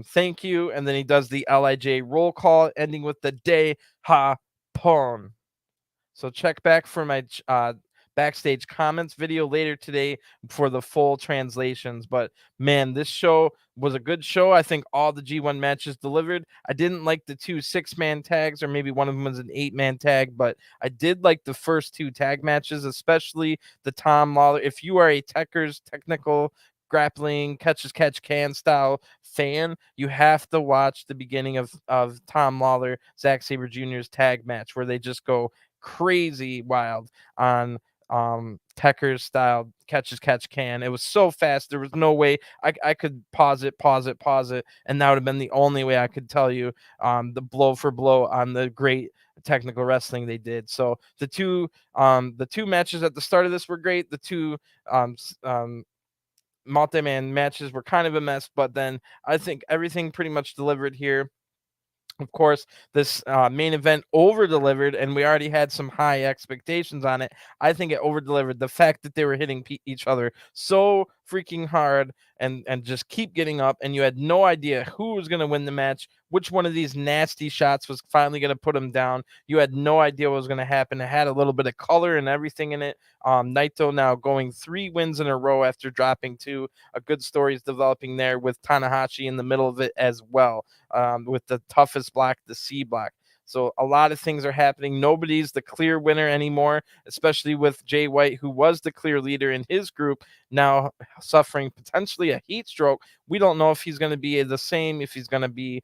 Thank you." And then he does the LIJ roll call, ending with the "De Ha Pon." So check back for my backstage comments video later today for the full translations. But man, this show was a good show. I think all the G1 matches delivered. I didn't like the 2 6-man tags, or maybe one of them was an 8-man tag, but I did like the first 2 tag matches, especially the Tom Lawler. If you are a technical grappling catch can style fan, you have to watch the beginning of Tom Lawler, Zack Sabre Jr.'s tag match, where they just go crazy wild on Tekker's style catch can. It was so fast, there was no way I could pause it, and that would have been the only way I could tell you the blow for blow on the great technical wrestling they did. So the two matches at the start of this were great. The 2 multi-man matches were kind of a mess, but then I think everything pretty much delivered here. Of course, this main event over-delivered, and we already had some high expectations on it. I think it over-delivered. The fact that they were hitting each other so freaking hard and just keep getting up, and you had no idea who was going to win the match, which one of these nasty shots was finally going to put him down. You had no idea what was going to happen. It had a little bit of color and everything in it. Naito now going 3 wins in a row after dropping 2. A good story is developing there with Tanahashi in the middle of it as well, with the toughest block, the C block. So a lot of things are happening. Nobody's the clear winner anymore, especially with Jay White, who was the clear leader in his group, now suffering potentially a heat stroke. We don't know if he's going to be the same, if he's going to be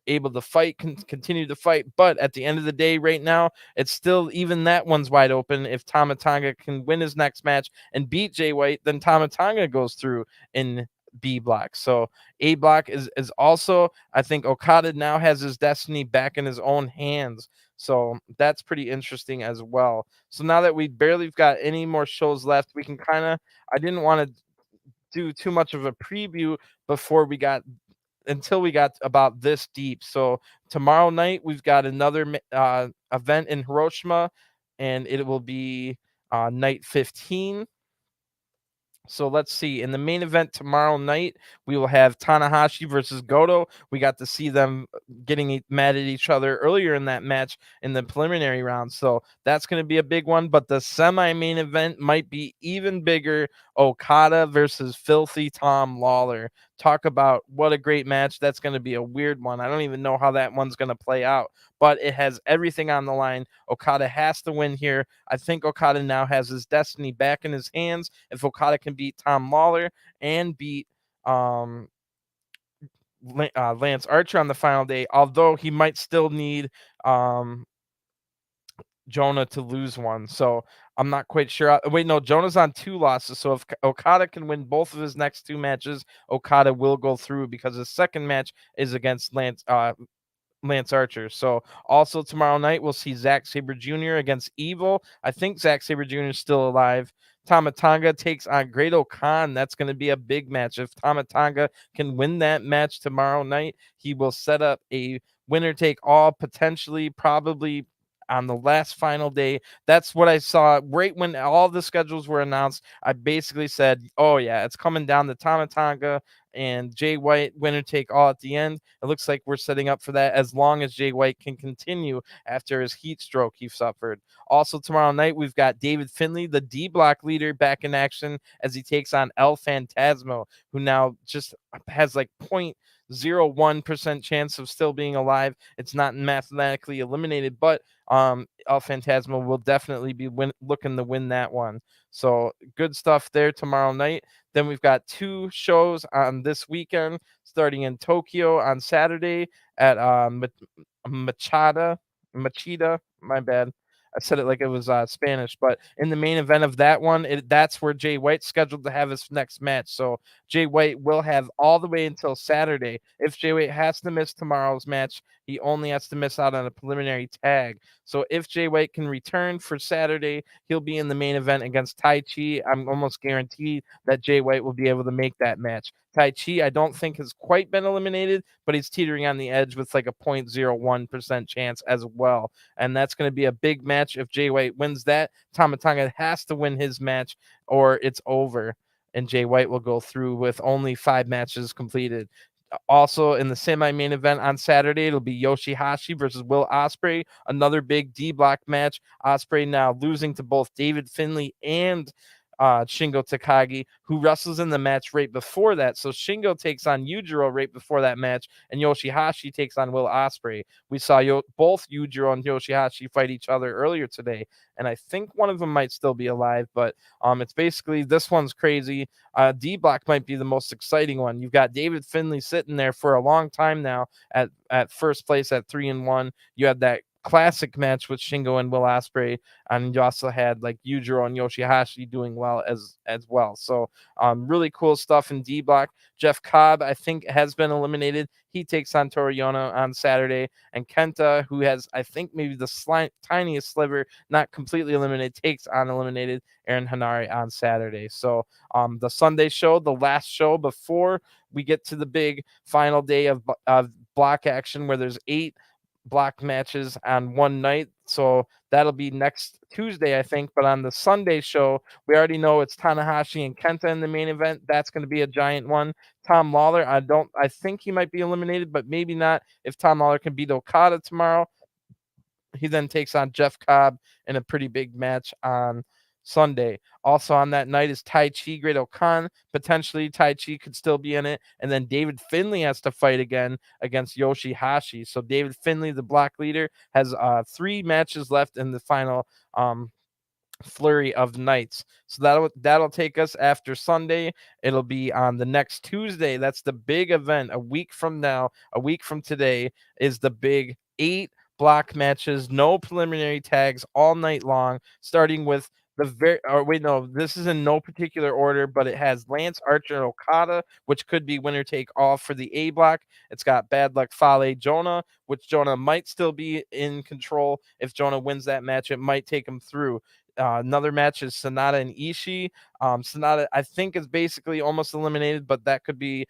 able to fight, continue to fight. But at the end of the day, right now, it's still, even that one's wide open. If Tama Tonga can win his next match and beat Jay White, then Tama Tonga goes through in B block. So A block is also, I think Okada now has his destiny back in his own hands. So that's pretty interesting as well. So now that we barely got any more shows left, we can kind of, I didn't want to do too much of a preview before we got until we got about this deep. So tomorrow night we've got another event in Hiroshima, and it will be night 15. So let's see. In the main event tomorrow night, we will have Tanahashi versus Goto. We got to see them getting mad at each other earlier in that match in the preliminary round. So that's going to be a big one. But the semi-main event might be even bigger. Okada versus Filthy Tom Lawler. Talk about what a great match. That's going to be a weird one. I don't even know how that one's going to play out, but it has everything on the line. Okada has to win here. I think Okada now has his destiny back in his hands. If Okada can beat Tom Lawler and beat Lance Archer on the final day, although he might still need Jonah to lose one. So I'm not quite sure. Wait, no, Jonah's on 2 losses. So if Okada can win both of his next 2 matches, Okada will go through because his second match is against Lance Archer. So also tomorrow night, we'll see Zack Sabre Jr. against Evil. I think Zack Sabre Jr. is still alive. Tama Tonga takes on Great Khan. That's going to be a big match. If Tama Tonga can win that match tomorrow night, he will set up a winner take all, potentially, probably on the last final day. That's what I saw right when all the schedules were announced. I basically said, oh yeah, it's coming down to Tama Tonga and Jay White, winner take all at the end. It looks like we're setting up for that as long as Jay White can continue after his heat stroke he suffered. Also tomorrow night, we've got David Finlay, the D block leader, back in action as he takes on El Phantasmo, who now just has like 0.01% chance of still being alive. It's not mathematically eliminated, but El Phantasmo will definitely be looking to win that one. So good stuff there tomorrow night. Then we've got 2 shows on this weekend, starting in Tokyo on Saturday at Machida. My bad. I said it like it was Spanish, but in the main event of that one, that's where Jay White's scheduled to have his next match. So Jay White will have all the way until Saturday. If Jay White has to miss tomorrow's match, he only has to miss out on a preliminary tag. So if Jay White can return for Saturday, he'll be in the main event against Tai Chi. I'm almost guaranteed that Jay White will be able to make that match. Tai Chi, I don't think has quite been eliminated, but he's teetering on the edge with like a 0.01% chance as well. And that's going to be a big match. If Jay White wins that, Tama Tonga has to win his match or it's over. And Jay White will go through with only 5 matches completed. Also in the semi-main event on Saturday, it'll be YOSHI-HASHI versus Will Ospreay, another big D block match. Ospreay now losing to both David Finlay and Shingo Takagi, who wrestles in the match right before that. So Shingo takes on Yujiro right before that match, and YOSHI-HASHI takes on Will Ospreay. We saw both Yujiro and YOSHI-HASHI fight each other earlier today, and I think one of them might still be alive, but it's basically, this one's crazy. D block might be the most exciting one. You've got David Finlay sitting there for a long time now at first place at 3-1. You had that classic match with Shingo and Will Ospreay, and you also had like Yujiro and YOSHI-HASHI doing well as well. So really cool stuff in D block. Jeff Cobb, I think, has been eliminated. He takes on Toriano on Saturday, and Kenta, who has, I think, maybe the tiniest sliver, not completely eliminated, takes on eliminated Aaron Henare on Saturday. So the Sunday show, the last show before we get to the big final day of block action, where there's 8 block matches on one night. So that'll be next Tuesday, I think. But on the Sunday show, we already know it's Tanahashi and Kenta in the main event. That's going to be a giant one. Tom Lawler, I think he might be eliminated, but maybe not. If Tom Lawler can beat Okada tomorrow, he then takes on Jeff Cobb in a pretty big match on Sunday. Also on that night is Tai Chi Great-O-Khan. Potentially Tai Chi could still be in it. And then David Finlay has to fight again against YOSHI-HASHI. So David Finlay, the Black leader, has 3 matches left in the final flurry of nights. So that'll take us after Sunday. It'll be on the next Tuesday. That's the big event. A week from now, a week from today, is the big 8 block matches, no preliminary tags all night long, starting with this is in no particular order, but it has Lance Archer and Okada, which could be winner take all for the A block. It's got Bad Luck Fale Jonah, which Jonah might still be in control. If Jonah wins that match, it might take him through. Another match is Sonata and Ishii. Sonata, I think, is basically almost eliminated, but that could be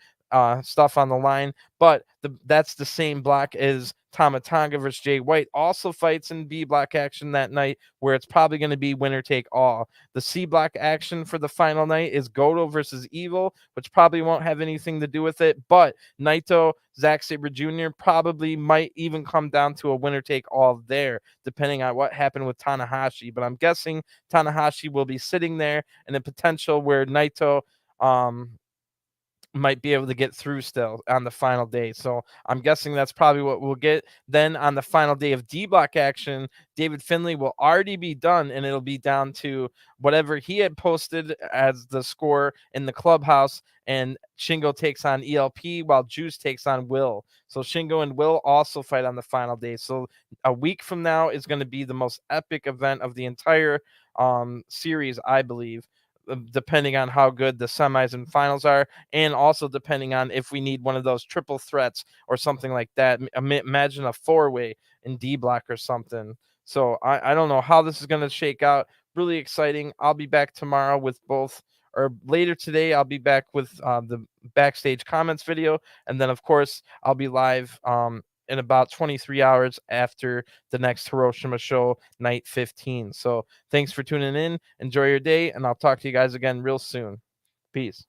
stuff on the line. But that's the same block as Tama Tonga versus Jay White. Also fights in B block action that night, where it's probably going to be winner take all. The C block action for the final night is Goto versus Evil, which probably won't have anything to do with it. But Naito, Zack Sabre Jr. probably might even come down to a winner take all there, depending on what happened with Tanahashi. But I'm guessing Tanahashi will be sitting there, and a potential where Naito might be able to get through still on the final day. So I'm guessing that's probably what we'll get. Then on the final day of D block action, David Finlay will already be done, and it'll be down to whatever he had posted as the score in the clubhouse. And Shingo takes on ELP while Juice takes on Will. So Shingo and Will also fight on the final day. So a week from now is going to be the most epic event of the entire series, I believe, depending on how good the semis and finals are, and also depending on if we need one of those triple threats or something like that. Imagine a 4-way in D block or something. So I don't know how this is going to shake out. Really exciting. I'll be back tomorrow with both, or later today, I'll be back with the backstage comments video. And then, of course, I'll be live in about 23 hours after the next Hiroshima show, night 15. So thanks for tuning in. Enjoy your day, and I'll talk to you guys again real soon. Peace.